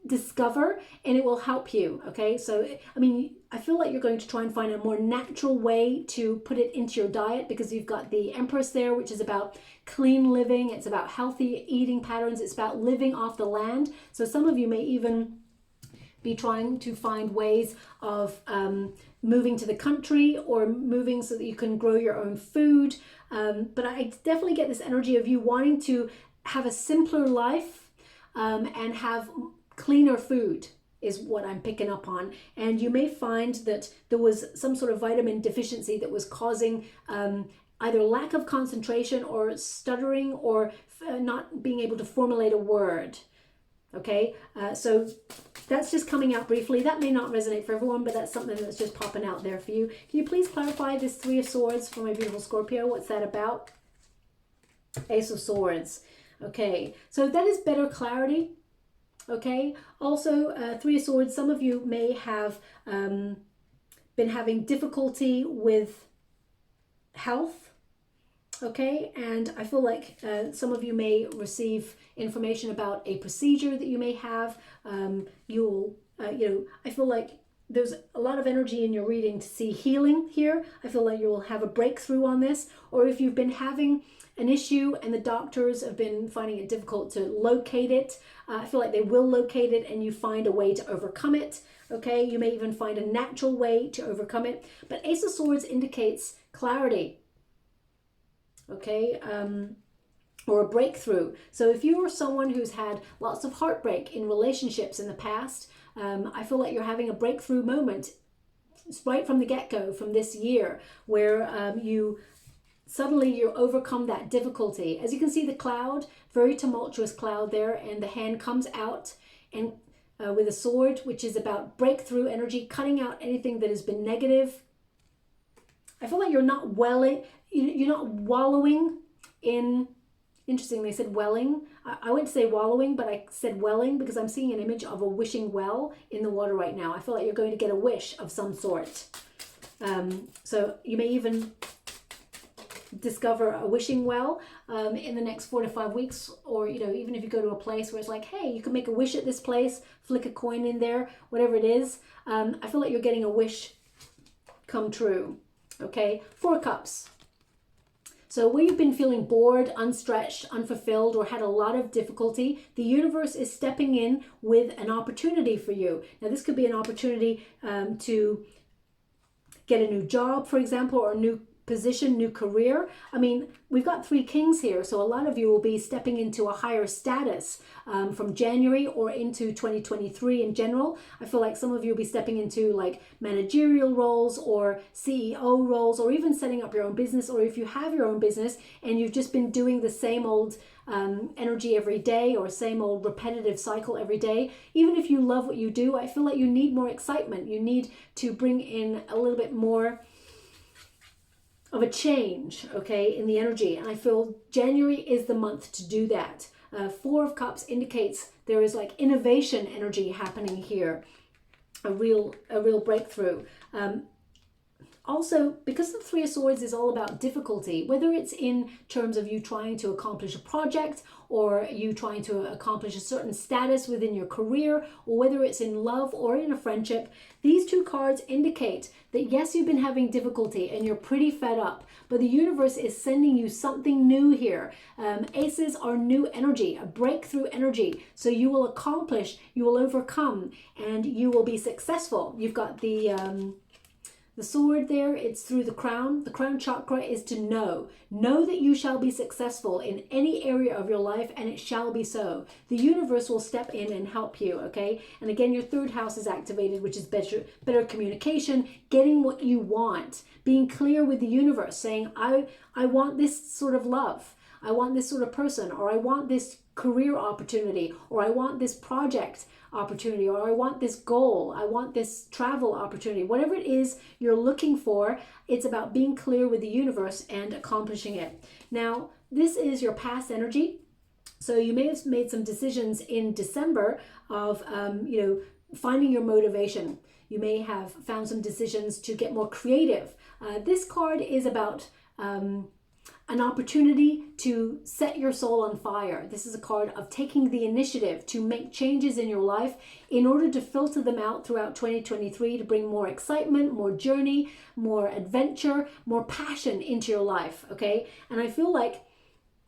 discover, and it will help you. Okay, so I mean, I feel like you're going to try and find a more natural way to put it into your diet, because you've got the Empress there, which is about clean living. It's about healthy eating patterns. It's about living off the land. So some of you may even be trying to find ways of moving to the country or moving so that you can grow your own food. But I definitely get this energy of you wanting to have a simpler life and have cleaner food is what I'm picking up on. And you may find that there was some sort of vitamin deficiency that was causing either lack of concentration or stuttering or not being able to formulate a word. Okay, so that's just coming out briefly. That may not resonate for everyone, but that's something that's just popping out there for you. Can you please clarify this Three of Swords for my beautiful Scorpio? What's that about? Ace of Swords. Okay, so that is better clarity. Okay, also Three of Swords, some of you may have been having difficulty with health, okay? And I feel like some of you may receive information about a procedure that you may have. You'll, I feel like there's a lot of energy in your reading to see healing here. I feel like you will have a breakthrough on this. Or if you've been having an issue and the doctors have been finding it difficult to locate it, I feel like they will locate it and you find a way to overcome it. Okay, you may even find a natural way to overcome it. But Ace of Swords indicates clarity, okay, or a breakthrough. So if you are someone who's had lots of heartbreak in relationships in the past, I feel like you're having a breakthrough moment right from the get-go from this year, where you overcome that difficulty. As you can see, the cloud, very tumultuous cloud there, and the hand comes out and with a sword, which is about breakthrough energy, cutting out anything that has been negative. I feel like you're not wallowing in, interesting, they said welling. I wouldn't say wallowing, but I said welling because I'm seeing an image of a wishing well in the water right now. I feel like you're going to get a wish of some sort. So you may even discover a wishing well in the next 4 to 5 weeks, or even if you go to a place where it's like, hey, you can make a wish at this place, flick a coin in there, whatever it is. I feel like you're getting a wish come true. Okay, 4 cups. So where you've been feeling bored, unstretched, unfulfilled, or had a lot of difficulty, the universe is stepping in with an opportunity for you. Now this could be an opportunity to get a new job, for example, or a new position, new career. I mean, we've got 3 kings here, so a lot of you will be stepping into a higher status from January or into 2023 in general. I feel like some of you will be stepping into like managerial roles or CEO roles, or even setting up your own business. Or if you have your own business and you've just been doing the same old energy every day, or same old repetitive cycle every day, even if you love what you do, I feel like you need more excitement. You need to bring in a little bit more of a change, okay, in the energy. And I feel January is the month to do that. 4 of Cups indicates there is like innovation energy happening here, a real breakthrough. Also, because the 3 of Swords is all about difficulty, whether it's in terms of you trying to accomplish a project, or you trying to accomplish a certain status within your career, or whether it's in love or in a friendship, these 2 cards indicate that yes, you've been having difficulty and you're pretty fed up, but the universe is sending you something new here. Aces are new energy, a breakthrough energy. So you will accomplish, you will overcome, and you will be successful. You've got the sword there, it's through the crown. The crown chakra is to know. Know that you shall be successful in any area of your life, and it shall be so. The universe will step in and help you, okay? And again, your 3rd house is activated, which is better communication, getting what you want, being clear with the universe, saying, I want this sort of love. I want this sort of person, or I want this career opportunity, or I want this project opportunity, or I want this goal, I want this travel opportunity. Whatever it is you're looking for, it's about being clear with the universe and accomplishing it. Now, this is your past energy. So you may have made some decisions in December of, finding your motivation. You may have found some decisions to get more creative. This card is about an opportunity to set your soul on fire. This is a card of taking the initiative to make changes in your life in order to filter them out throughout 2023 to bring more excitement, more journey, more adventure, more passion into your life, okay? And I feel like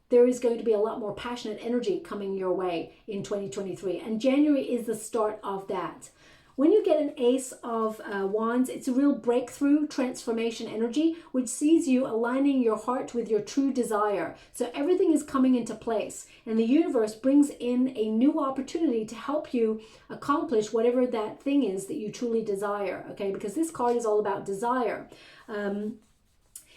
there is going to be a lot more passionate energy coming your way in 2023. And January is the start of that. When you get an Ace of Wands, it's a real breakthrough transformation energy, which sees you aligning your heart with your true desire. So everything is coming into place, and the universe brings in a new opportunity to help you accomplish whatever that thing is that you truly desire, okay? Because this card is all about desire. And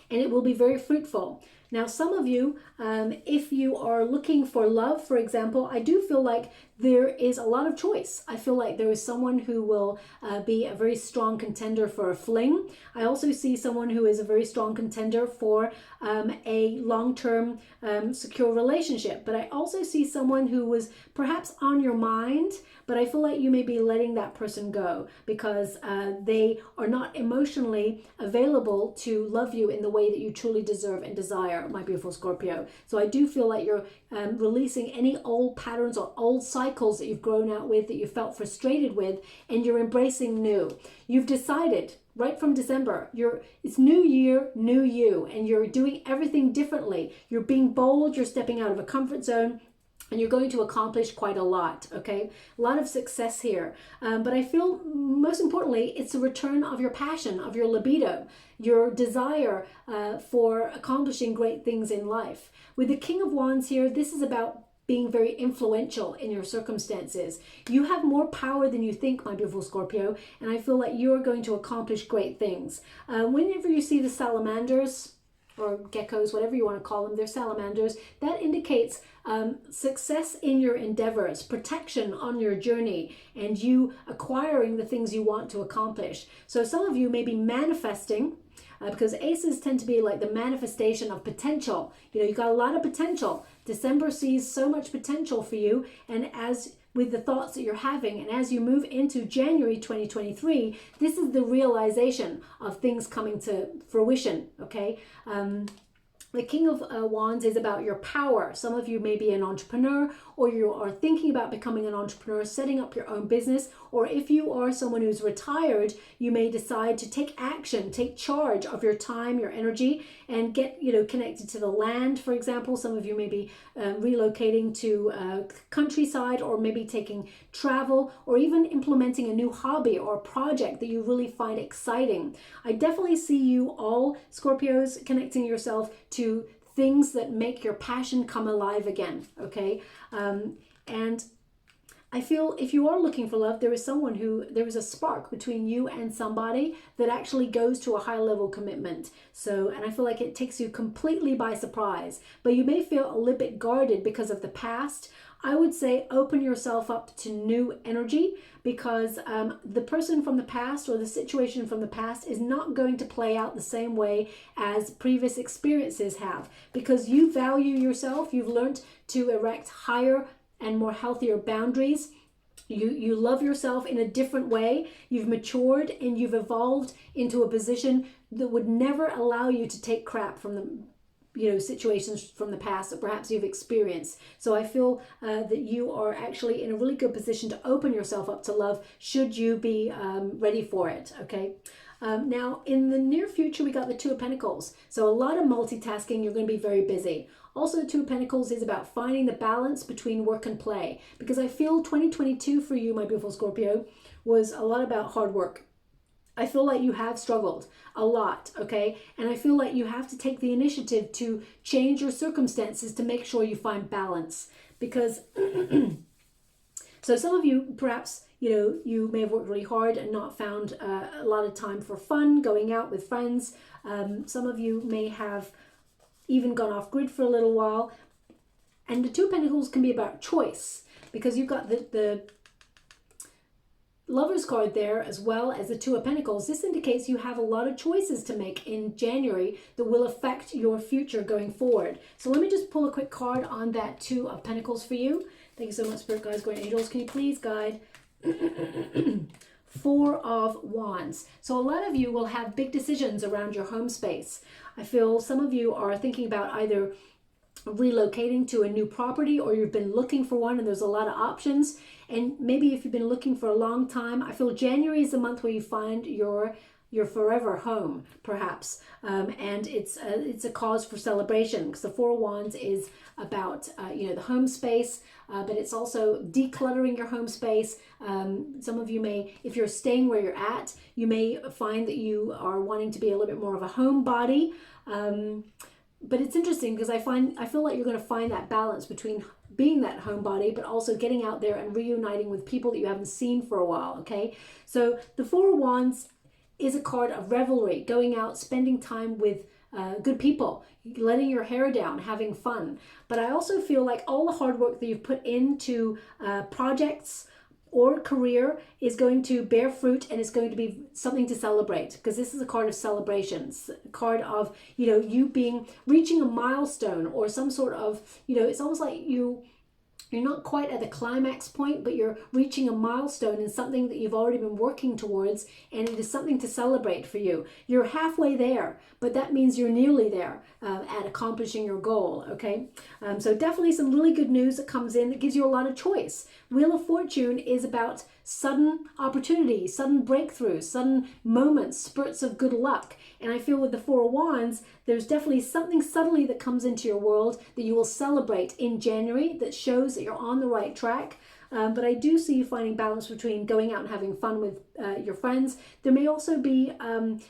it will be very fruitful. Now, some of you, if you are looking for love, for example, I do feel like there is a lot of choice. I feel like there is someone who will be a very strong contender for a fling. I also see someone who is a very strong contender for a long-term secure relationship. But I also see someone who was perhaps on your mind, but I feel like you may be letting that person go because they are not emotionally available to love you in the way that you truly deserve and desire, my beautiful Scorpio. So I do feel like you're releasing any old patterns or old cycles that you've grown out with, that you felt frustrated with, and you're embracing new. You've decided right from December, it's new year, new you, and you're doing everything differently. You're being bold, you're stepping out of a comfort zone, and you're going to accomplish quite a lot, okay? A lot of success here. But I feel most importantly, it's a return of your passion, of your libido, your desire for accomplishing great things in life. With the King of Wands here, this is about being very influential in your circumstances. You have more power than you think, my beautiful Scorpio, and I feel like you're going to accomplish great things. Whenever you see the salamanders, or geckos, whatever you want to call them, they're salamanders, that indicates success in your endeavors, protection on your journey, and you acquiring the things you want to accomplish. So some of you may be manifesting, because aces tend to be like the manifestation of potential. You know, you got a lot of potential. December sees so much potential for you, and as with the thoughts that you're having, and as you move into January 2023, this is the realization of things coming to fruition, okay? The King of Wands is about your power. Some of you may be an entrepreneur, or you are thinking about becoming an entrepreneur, setting up your own business, or if you are someone who's retired, you may decide to take action, take charge of your time, your energy, and get, you know, connected to the land, for example. Some of you may be relocating to countryside, or maybe taking travel, or even implementing a new hobby or a project that you really find exciting. I definitely see you all, Scorpios, connecting yourself to things that make your passion come alive again, okay? And I feel if you are looking for love, there is a spark between you and somebody that actually goes to a high level commitment. So, and I feel like it takes you completely by surprise, but you may feel a little bit guarded because of the past. I would say open yourself up to new energy, because the person from the past or the situation from the past is not going to play out the same way as previous experiences have, because you value yourself. You've learned to erect higher and more healthier boundaries. You love yourself in a different way. You've matured and you've evolved into a position that would never allow you to take crap from the situations from the past that perhaps you've experienced. So I feel that you are actually in a really good position to open yourself up to love, should you be ready for it, okay? Now, in the near future, we got the Two of Pentacles. So a lot of multitasking, you're going to be very busy. Also, the Two of Pentacles is about finding the balance between work and play, because I feel 2022 for you, my beautiful Scorpio, was a lot about hard work. I feel like you have struggled a lot, okay? And I feel like you have to take the initiative to change your circumstances to make sure you find balance. Because, so some of you, perhaps, you may have worked really hard and not found a lot of time for fun, going out with friends. Some of you may have even gone off grid for a little while. And the Two of Pentacles can be about choice, because you've got the Lover's card there, as well as the Two of Pentacles. This indicates you have a lot of choices to make in January that will affect your future going forward. So let me just pull a quick card on that Two of Pentacles for you. Thank you so much, Spirit Guides, Guardian Angels. Can you please guide? Four of Wands. So a lot of you will have big decisions around your home space. I feel some of you are thinking about either relocating to a new property, or you've been looking for one and there's a lot of options. And maybe if you've been looking for a long time, I feel January is the month where you find your forever home, perhaps. And it's a cause for celebration, because the Four of Wands is about the home space, but it's also decluttering your home space. Some of you may, if you're staying where you're at, you may find that you are wanting to be a little bit more of a homebody. But it's interesting, because I feel like you're going to find that balance between being that homebody, but also getting out there and reuniting with people that you haven't seen for a while, okay? So the Four of Wands is a card of revelry, going out, spending time with good people, letting your hair down, having fun. But I also feel like all the hard work that you've put into projects or career is going to bear fruit, and it's going to be something to celebrate, because this is a card of celebrations, a card of, you know, you reaching a milestone or some sort of, you know, it's almost like you're not quite at the climax point, but you're reaching a milestone in something that you've already been working towards, and it is something to celebrate for you. You're halfway there, but that means you're nearly there at accomplishing your goal, okay? So definitely some really good news that comes in that gives you a lot of choice. Wheel of Fortune is about sudden opportunity, sudden breakthroughs, sudden moments, spurts of good luck. And I feel with the Four of Wands, there's definitely something subtly that comes into your world that you will celebrate in January that shows that you're on the right track. But I do see you finding balance between going out and having fun with your friends. There may also be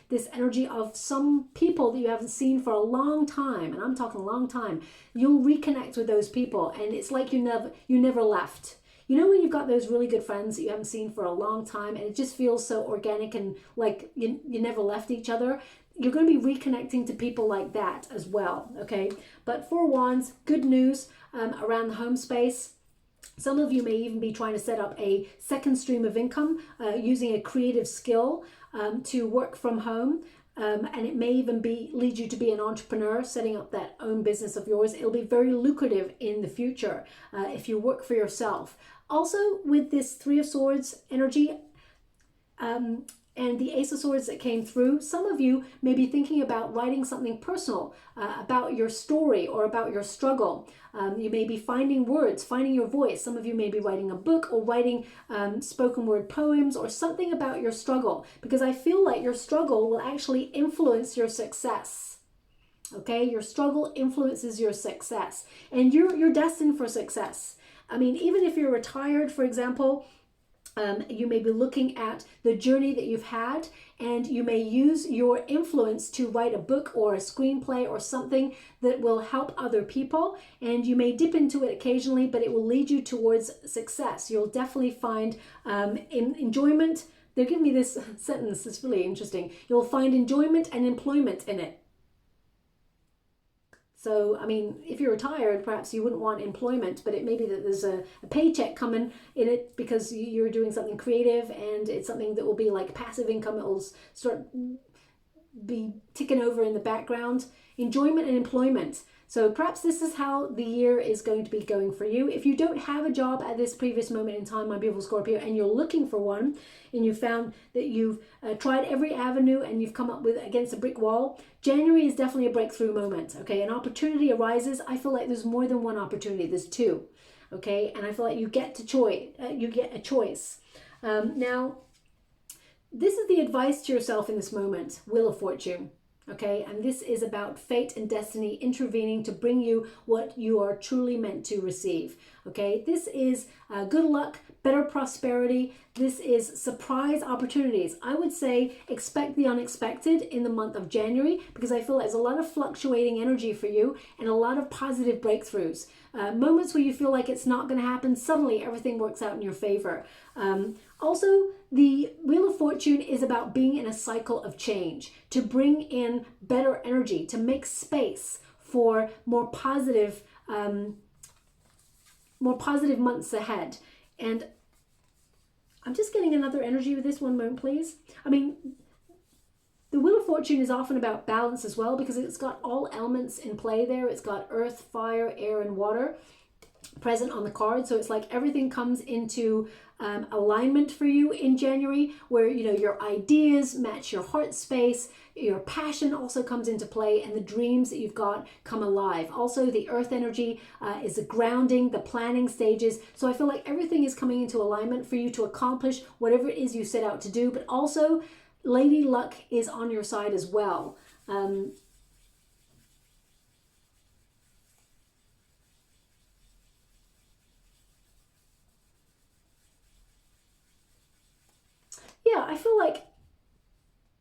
this energy of some people that you haven't seen for a long time, and I'm talking a long time. You'll reconnect with those people, and it's like you never left. You know when you've got those really good friends that you haven't seen for a long time, and it just feels so organic and like you never left each other? You're going to be reconnecting to people like that as well, okay? But Four Wands, good news around the home space. Some of you may even be trying to set up a second stream of income using a creative skill to work from home. And it may even lead you to be an entrepreneur, setting up that own business of yours. It'll be very lucrative in the future if you work for yourself. Also, with this Three of Swords energy and the Ace of Swords that came through, some of you may be thinking about writing something personal about your story or about your struggle. You may be finding words, finding your voice. Some of you may be writing a book or writing spoken word poems or something about your struggle, because I feel like your struggle will actually influence your success. Okay, your struggle influences your success, and you're destined for success. I mean, even if you're retired, for example, you may be looking at the journey that you've had, and you may use your influence to write a book or a screenplay or something that will help other people, and you may dip into it occasionally, but it will lead you towards success. You'll definitely find enjoyment. They're giving me this sentence, it's really interesting. You'll find enjoyment and employment in it. So, I mean, if you're retired, perhaps you wouldn't want employment, but it may be that there's a paycheck coming in it because you're doing something creative, and it's something that will be like passive income. It will start be ticking over in the background. Enjoyment and employment. So perhaps this is how the year is going to be going for you. If you don't have a job at this previous moment in time, my beautiful Scorpio, and you're looking for one, and you found that you've tried every avenue and you've come up with against a brick wall, January is definitely a breakthrough moment. Okay, an opportunity arises. I feel like there's more than one opportunity. There's two. Okay, and I feel like you get a choice. Now, this is the advice to yourself in this moment, Wheel of Fortune. Okay, and this is about fate and destiny intervening to bring you what you are truly meant to receive. Okay, this is good luck, better prosperity. This is surprise opportunities. I would say expect the unexpected in the month of January, because I feel there's a lot of fluctuating energy for you and a lot of positive breakthroughs. Moments where you feel like it's not going to happen, suddenly everything works out in your favor. Also, the Wheel of Fortune is about being in a cycle of change, to bring in better energy, to make space for more positive months ahead. And I'm just getting another energy with this. One moment, please. I mean, the Wheel of Fortune is often about balance as well, because it's got all elements in play there. It's got earth, fire, air, and water present on the card. So it's like everything comes into alignment for you in January, where, you know, your ideas match your heart space, your passion also comes into play, and the dreams that you've got come alive. Also, the earth energy is the grounding, the planning stages. So I feel like everything is coming into alignment for you to accomplish whatever it is you set out to do, but also Lady Luck is on your side as well. Yeah, I feel like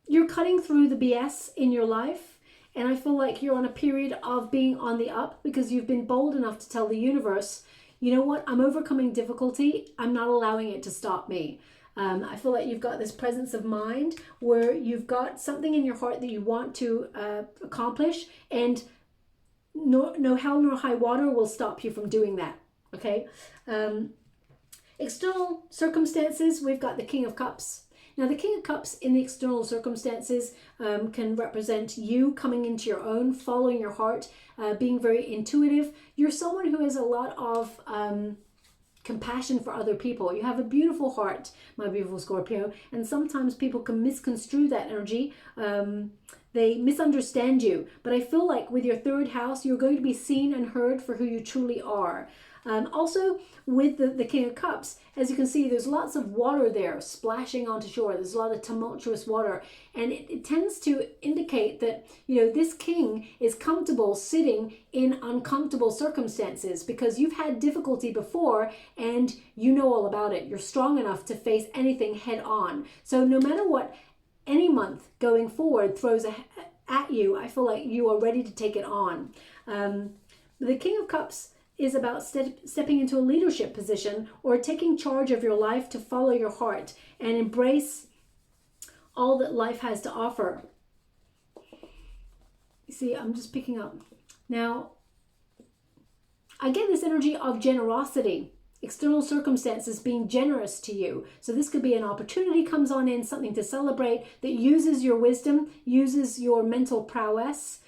you're cutting through the BS in your life, and I feel like you're on a period of being on the up because you've been bold enough to tell the universe, you know what, I'm overcoming difficulty. I'm not allowing it to stop me. I feel like you've got this presence of mind where you've got something in your heart that you want to accomplish, and no hell nor high water will stop you from doing that. Okay. External circumstances, we've got the King of Cups. Now, the King of Cups in the external circumstances can represent you coming into your own, following your heart, being very intuitive. You're someone who has a lot of compassion for other people. You have a beautiful heart, my beautiful Scorpio, and sometimes people can misconstrue that energy. They misunderstand you. But I feel like with your third house, you're going to be seen and heard for who you truly are. Also, with the King of Cups, as you can see, there's lots of water there splashing onto shore. There's a lot of tumultuous water. And it tends to indicate that, you know, this king is comfortable sitting in uncomfortable circumstances because you've had difficulty before and you know all about it. You're strong enough to face anything head on. So no matter what any month going forward throws at you, I feel like you are ready to take it on. The King of Cups is about stepping into a leadership position or taking charge of your life to follow your heart and embrace all that life has to offer. You see, I'm just picking up. Now, I get this energy of generosity, external circumstances being generous to you. So this could be an opportunity comes on in, something to celebrate that uses your wisdom, uses your mental prowess.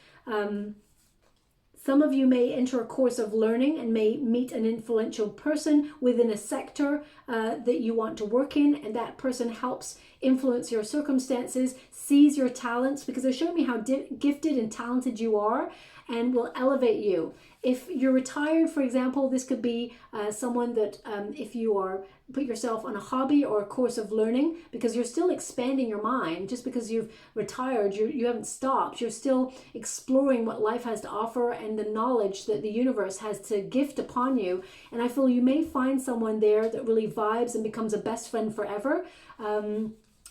Some of you may enter a course of learning and may meet an influential person within a sector that you want to work in, and that person helps influence your circumstances, sees your talents, because they're showing me how gifted and talented you are, and will elevate you. If you're retired, for example, this could be someone that if you are put yourself on a hobby or a course of learning, because you're still expanding your mind. Just because you've retired, you haven't stopped. You're still exploring what life has to offer and the knowledge that the universe has to gift upon you. And I feel you may find someone there that really vibes and becomes a best friend forever.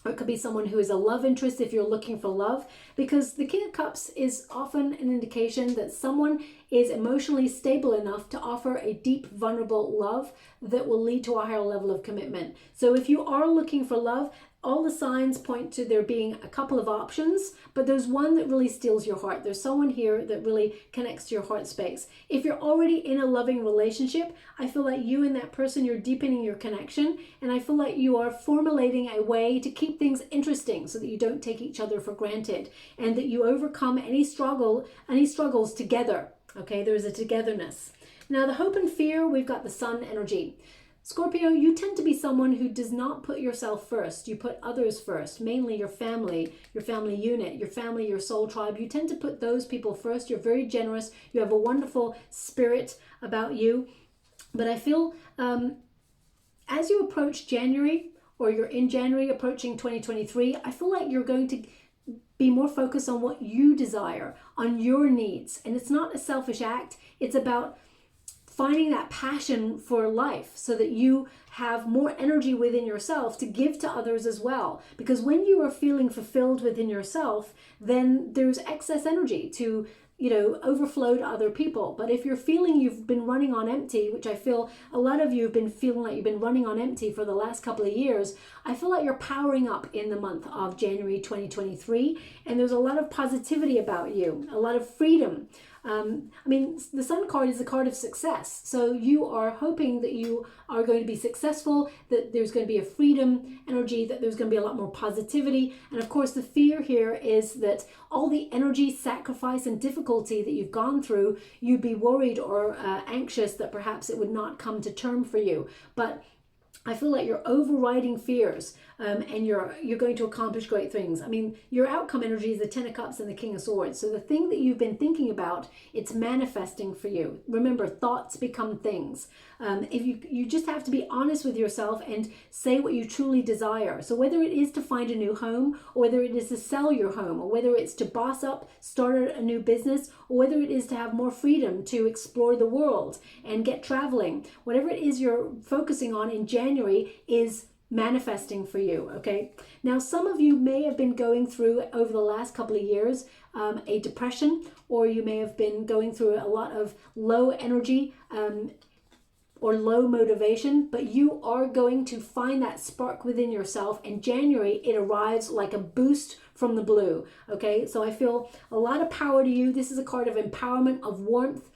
Or it could be someone who is a love interest if you're looking for love, because the King of Cups is often an indication that someone is emotionally stable enough to offer a deep, vulnerable love that will lead to a higher level of commitment. So if you are looking for love, all the signs point to there being a couple of options, but there's one that really steals your heart. There's someone here that really connects to your heart space. If you're already in a loving relationship, I feel like you and that person, you're deepening your connection, and I feel like you are formulating a way to keep things interesting so that you don't take each other for granted and that you overcome any struggles together. Okay, there's a togetherness. Now, the hope and fear, we've got the sun energy. Scorpio, you tend to be someone who does not put yourself first. You put others first, mainly your family unit, your family, your soul tribe. You tend to put those people first. You're very generous. You have a wonderful spirit about you. But I feel as you approach January, or you're in January approaching 2023, I feel like you're going to be more focused on what you desire, on your needs. And it's not a selfish act. It's about finding that passion for life so that you have more energy within yourself to give to others as well. Because when you are feeling fulfilled within yourself, then there's excess energy to, overflow to other people. But if you're feeling you've been running on empty, which I feel a lot of you have been feeling like you've been running on empty for the last couple of years, I feel like you're powering up in the month of January 2023. And there's a lot of positivity about you, a lot of freedom. The Sun card is a card of success. So you are hoping that you are going to be successful, that there's going to be a freedom energy, that there's going to be a lot more positivity. And of course, the fear here is that all the energy, sacrifice, and difficulty that you've gone through, you'd be worried or anxious that perhaps it would not come to term for you. But I feel like you're overriding fears and you're going to accomplish great things. Your outcome energy is the Ten of Cups and the King of Swords. So the thing that you've been thinking about, it's manifesting for you. Remember, thoughts become things. If you just have to be honest with yourself and say what you truly desire. So whether it is to find a new home, or whether it is to sell your home, or whether it's to boss up, start a new business, or whether it is to have more freedom to explore the world and get traveling, whatever it is you're focusing on in January is manifesting for you. Okay, now some of you may have been going through over the last couple of years a depression, or you may have been going through a lot of low energy or low motivation, but you are going to find that spark within yourself. In January, it arrives like a boost from the blue. Okay, so I feel a lot of power to you. This is a card of empowerment, of warmth,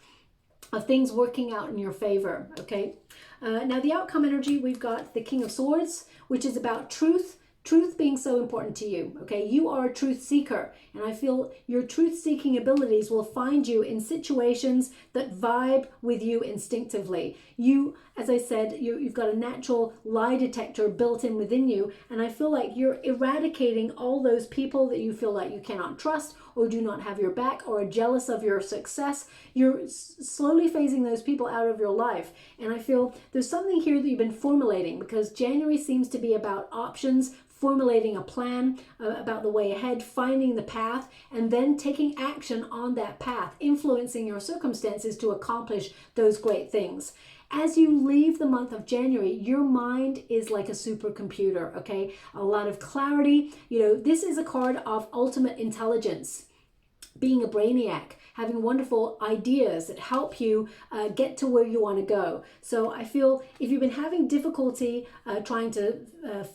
of things working out in your favor. Okay, now the outcome energy, we've got the King of Swords, which is about truth. Truth being so important to you, okay? You are a truth seeker, and I feel your truth-seeking abilities will find you in situations that vibe with you instinctively. You, as I said, you've got a natural lie detector built in within you, and I feel like you're eradicating all those people that you feel like you cannot trust or do not have your back or are jealous of your success. You're slowly phasing those people out of your life, and I feel there's something here that you've been formulating, because January seems to be about options, formulating a plan about the way ahead, finding the path, and then taking action on that path, influencing your circumstances to accomplish those great things. As you leave the month of January, your mind is like a supercomputer, okay? A lot of clarity. You know, this is a card of ultimate intelligence, being a brainiac, having wonderful ideas that help you get to where you want to go. So I feel if you've been having difficulty trying to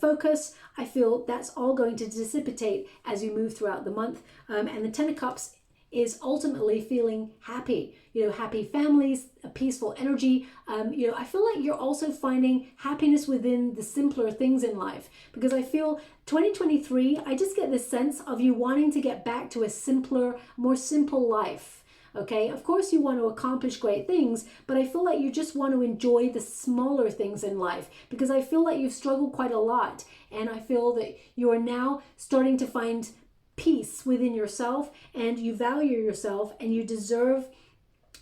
focus, I feel that's all going to dissipate as you move throughout the month. And the Ten of Cups is ultimately feeling happy, you know, happy families, a peaceful energy. You know, I feel like you're also finding happiness within the simpler things in life, because I feel 2023, I just get this sense of you wanting to get back to a simpler, more simple life. Okay, of course you want to accomplish great things, but I feel like you just want to enjoy the smaller things in life, because I feel like you've struggled quite a lot, and I feel that you are now starting to find peace within yourself, and you value yourself, and you deserve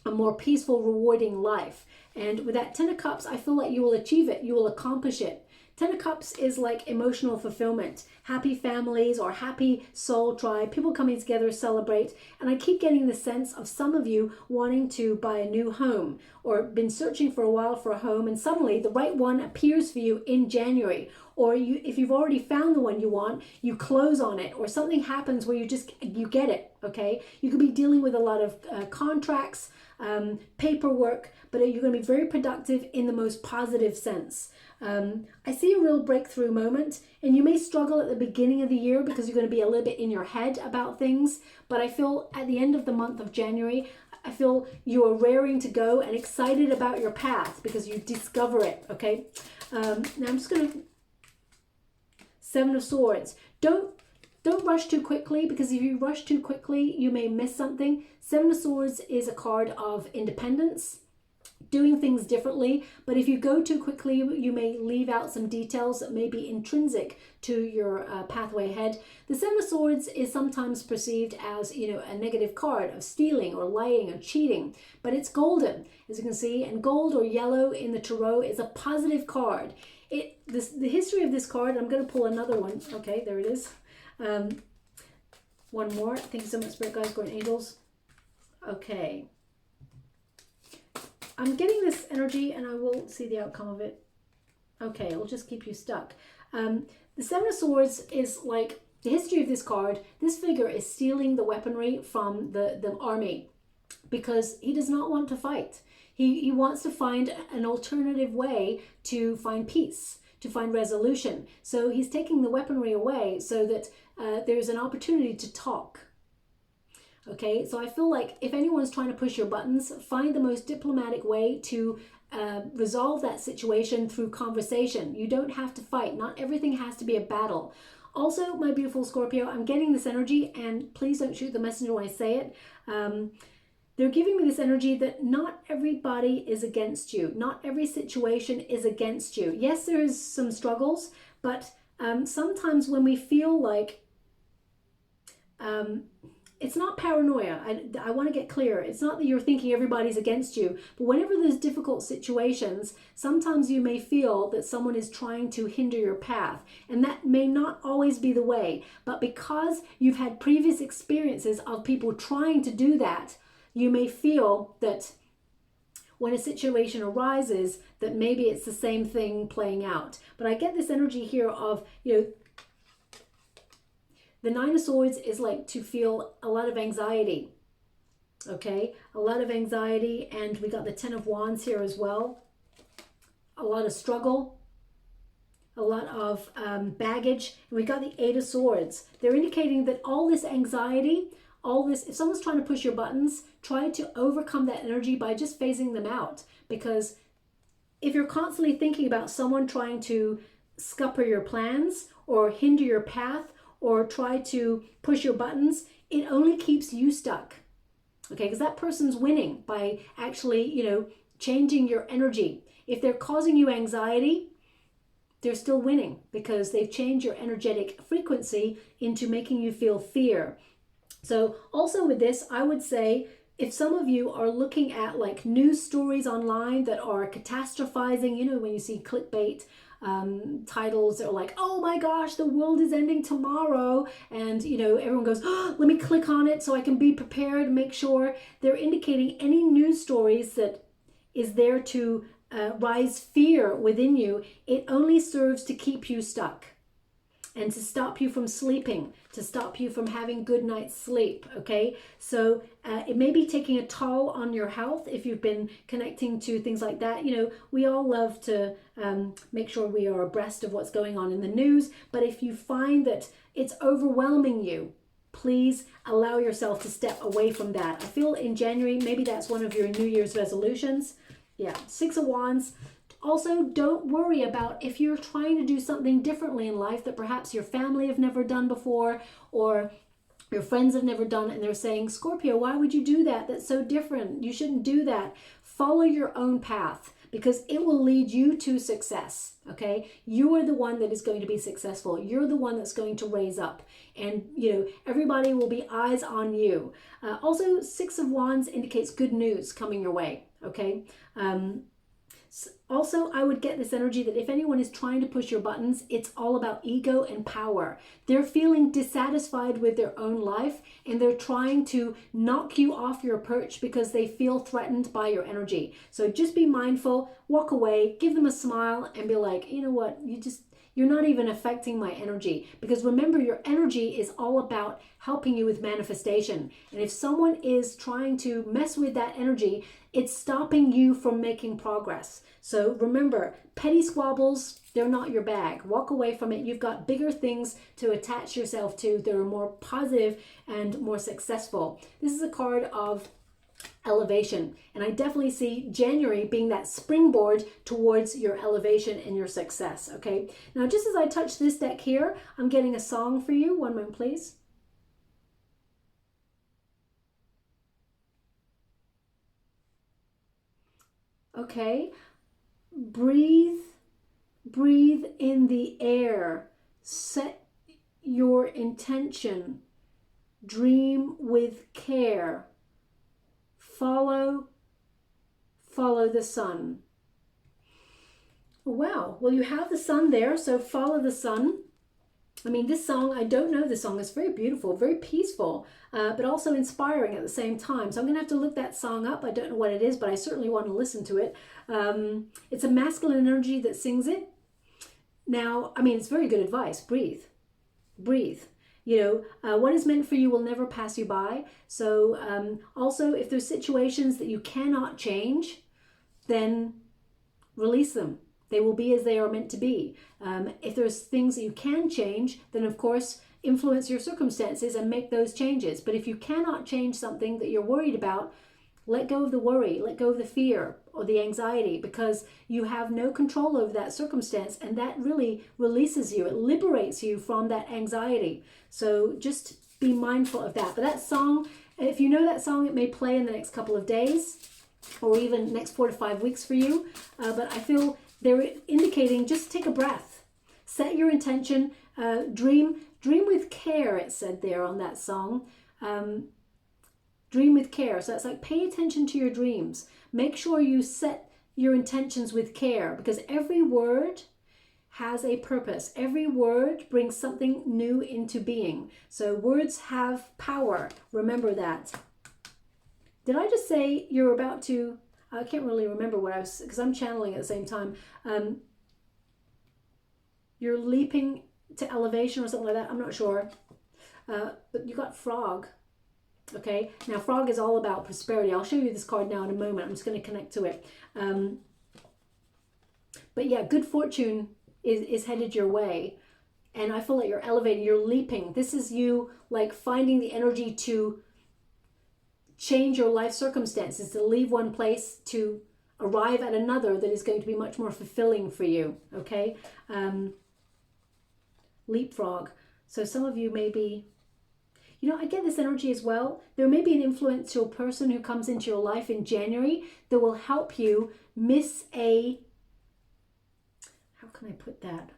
a more peaceful, rewarding life. And with that Ten of Cups, I feel like you will achieve it, you will accomplish it. Ten of Cups is like emotional fulfillment, happy families or happy soul tribe, people coming together to celebrate. And I keep getting the sense of some of you wanting to buy a new home, or been searching for a while for a home, and suddenly the right one appears for you in January. Or you, if you've already found the one you want, you close on it, or something happens where you get it, okay? You could be dealing with a lot of contracts, paperwork, but you're going to be very productive in the most positive sense. I see a real breakthrough moment, and you may struggle at the beginning of the year because you're going to be a little bit in your head about things, but I feel at the end of the month of January, I feel you are raring to go and excited about your path because you discover it, okay? Now I'm just going to... Seven of Swords. Don't rush too quickly, because if you rush too quickly, you may miss something. Seven of Swords is a card of independence, doing things differently, but if you go too quickly, you may leave out some details that may be intrinsic to your pathway ahead. The Seven of Swords is sometimes perceived as, you know, a negative card of stealing or lying or cheating, but it's golden, as you can see, and gold or yellow in the tarot is a positive card. The history of this card, I'm going to pull another one. Okay, there it is. One more. Thank you so much, Spirit Guides, Guardian Angels. Okay. I'm getting this energy, and I will see the outcome of it. Okay, it'll just keep you stuck. The Seven of Swords is like the history of this card. This figure is stealing the weaponry from the army because he does not want to fight. He wants to find an alternative way to find peace, to find resolution. So he's taking the weaponry away so that there's an opportunity to talk. Okay, so I feel like if anyone's trying to push your buttons, find the most diplomatic way to resolve that situation through conversation. You don't have to fight. Not everything has to be a battle. Also, my beautiful Scorpio, I'm getting this energy, and please don't shoot the messenger when I say it. They're giving me this energy that not everybody is against you. Not every situation is against you. Yes, there is some struggles, but sometimes when we feel like it's not paranoia. I want to get clear. It's not that you're thinking everybody's against you, but whenever there's difficult situations, sometimes you may feel that someone is trying to hinder your path, and that may not always be the way. But because you've had previous experiences of people trying to do that, you may feel that when a situation arises, that maybe it's the same thing playing out. But I get this energy here of, you know, the Nine of Swords is like to feel a lot of anxiety, okay? A lot of anxiety, and we got the Ten of Wands here as well. a lot of struggle, a lot of baggage. And we got the Eight of Swords. They're indicating that all this anxiety, all this, if someone's trying to push your buttons, try to overcome that energy by just phasing them out. Because if you're constantly thinking about someone trying to scupper your plans or hinder your path or try to push your buttons, it only keeps you stuck. Okay, because that person's winning by actually, you know, changing your energy. If they're causing you anxiety, they're still winning because they've changed your energetic frequency into making you feel fear. So also with this, I would say if some of you are looking at like news stories online that are catastrophizing, you know, when you see clickbait titles that are like, oh my gosh, the world is ending tomorrow. And, you know, everyone goes, oh, let me click on it so I can be prepared and make sure. They're indicating any news stories that is there to rise fear within you. It only serves to keep you stuck and to stop you from sleeping, to stop you from having good night's sleep, okay? So it may be taking a toll on your health if you've been connecting to things like that. You know, we all love to make sure we are abreast of what's going on in the news, but if you find that it's overwhelming you, please allow yourself to step away from that. I feel in January, maybe that's one of your New Year's resolutions. Yeah, Six of Wands. Also, don't worry about if you're trying to do something differently in life that perhaps your family have never done before or your friends have never done, and they're saying, Scorpio, why would you do that? That's so different. You shouldn't do that. Follow your own path because it will lead you to success, okay? You are the one that is going to be successful. You're the one that's going to raise up, and, you know, everybody will be eyes on you. Also, Six of Wands indicates good news coming your way, okay? Also, I would get this energy that if anyone is trying to push your buttons, it's all about ego and power. They're feeling dissatisfied with their own life and they're trying to knock you off your perch because they feel threatened by your energy. So just be mindful, walk away, give them a smile and be like, you know what, you're not even affecting my energy. Because remember, your energy is all about helping you with manifestation. And if someone is trying to mess with that energy, it's stopping you from making progress. So remember, petty squabbles, they're not your bag. Walk away from it. You've got bigger things to attach yourself to that are more positive and more successful. This is a card of elevation, and I definitely see January being that springboard towards your elevation and your success. Okay, now just as I touch this deck here, I'm getting a song for you. One moment please. Okay, breathe in the air, set your intention, dream with care, follow the sun. Wow, well, you have the sun there, so follow the sun. I mean, this song, I don't know the song. It's very beautiful, very peaceful, but also inspiring at the same time. So I'm going to have to look that song up. I don't know what it is, but I certainly want to listen to it. It's a masculine energy that sings it. Now, I mean, it's very good advice. Breathe. You know, what is meant for you will never pass you by. So also, if there's situations that you cannot change, then release them. They will be as they are meant to be. If there's things that you can change, then of course, influence your circumstances and make those changes. But if you cannot change something that you're worried about, let go of the worry, let go of the fear or the anxiety, because you have no control over that circumstance, and that really releases you. It liberates you from that anxiety. So just be mindful of that. But that song, if you know that song, it may play in the next couple of days or even next 4 to 5 weeks for you. But I feel they're indicating just take a breath, set your intention, dream with care, it said there on that song. Dream with care. So it's like pay attention to your dreams. Make sure you set your intentions with care, because every word has a purpose. Every word brings something new into being. So words have power. Remember that. Did I just say you're about to, I can't really remember what I was, because I'm channeling at the same time. You're leaping to elevation or something like that. I'm not sure. But you got frog. Okay, now frog is all about prosperity. I'll show you this card now in a moment. I'm just going to connect to it. But yeah, good fortune is headed your way. And I feel like you're elevating, you're leaping. This is you like finding the energy to change your life circumstances, to leave one place to arrive at another that is going to be much more fulfilling for you, okay? Leapfrog. So some of you may be, you know, I get this energy as well. There may be an influential person who comes into your life in January that will help you miss a, how can I put that?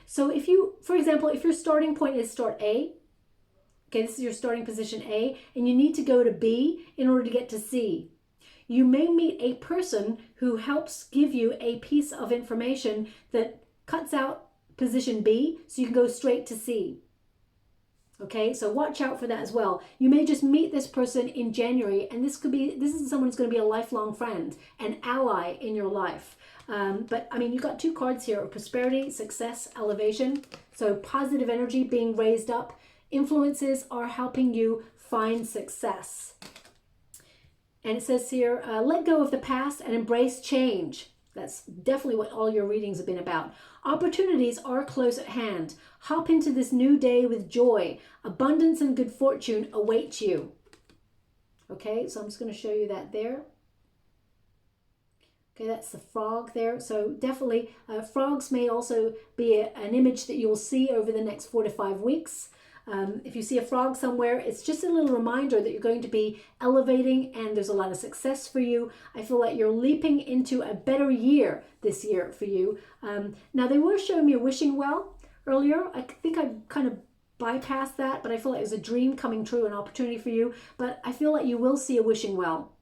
So if you, for example, if your starting point is start A, okay, this is your starting position A, and you need to go to B in order to get to C. You may meet a person who helps give you a piece of information that cuts out position B so you can go straight to C. Okay, so watch out for that as well. You may just meet this person in January, and this is someone who's going to be a lifelong friend, an ally in your life. But I mean, you've got two cards here of prosperity, success, elevation. So positive energy being raised up. Influences are helping you find success. And it says here, let go of the past and embrace change. That's definitely what all your readings have been about. Opportunities are close at hand. Hop into this new day with joy. Abundance and good fortune await you. Okay, so I'm just going to show you that there. Okay, that's the frog there. So definitely, frogs may also be an image that you'll see over the next 4 to 5 weeks. If you see a frog somewhere, it's just a little reminder that you're going to be elevating and there's a lot of success for you. I feel like you're leaping into a better year this year for you. Now, they were showing me a wishing well earlier. I think I kind of bypassed that, but I feel like it was a dream coming true, an opportunity for you. But I feel like you will see a wishing well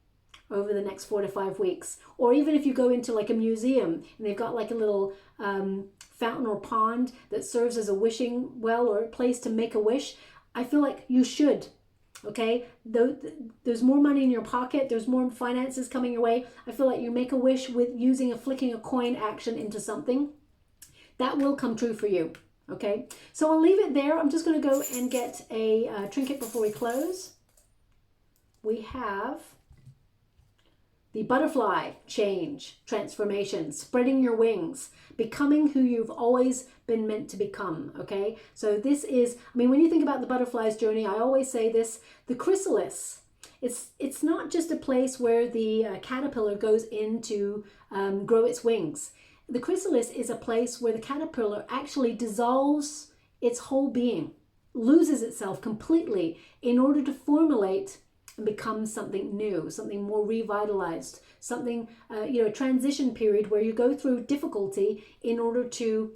over the next 4 to 5 weeks. Or even if you go into like a museum and they've got like a little fountain or pond that serves as a wishing well or a place to make a wish, I feel like you should. Okay, there's more money in your pocket, there's more finances coming your way. I feel like you make a wish with using a flicking a coin action into something that will come true for you. Okay, so I'll leave it there. I'm just going to go and get a trinket before we close. We have the butterfly, change, transformation, spreading your wings, becoming who you've always been meant to become, okay? So this is, I mean, when you think about the butterfly's journey, I always say this, the chrysalis, it's not just a place where the caterpillar goes in to grow its wings. The chrysalis is a place where the caterpillar actually dissolves its whole being, loses itself completely in order to formulate and become something new, something more revitalized, something, a transition period where you go through difficulty in order to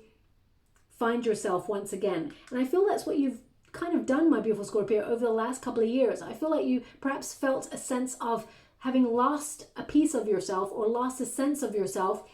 find yourself once again. And I feel that's what you've kind of done, my beautiful Scorpio, over the last couple of years. I feel like you perhaps felt a sense of having lost a piece of yourself or lost a sense of yourself.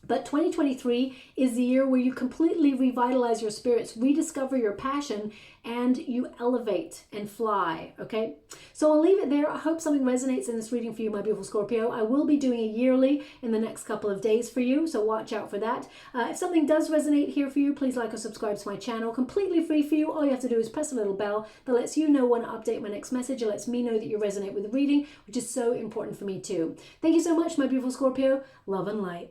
But 2023 is the year where you completely revitalize your spirits, rediscover your passion, and you elevate and fly, okay? So I'll leave it there. I hope something resonates in this reading for you, my beautiful Scorpio. I will be doing a yearly in the next couple of days for you, so watch out for that. If something does resonate here for you, please like or subscribe to my channel. Completely free for you. All you have to do is press a little bell that lets you know when I update my next message. It lets me know that you resonate with the reading, which is so important for me too. Thank you so much, my beautiful Scorpio. Love and light.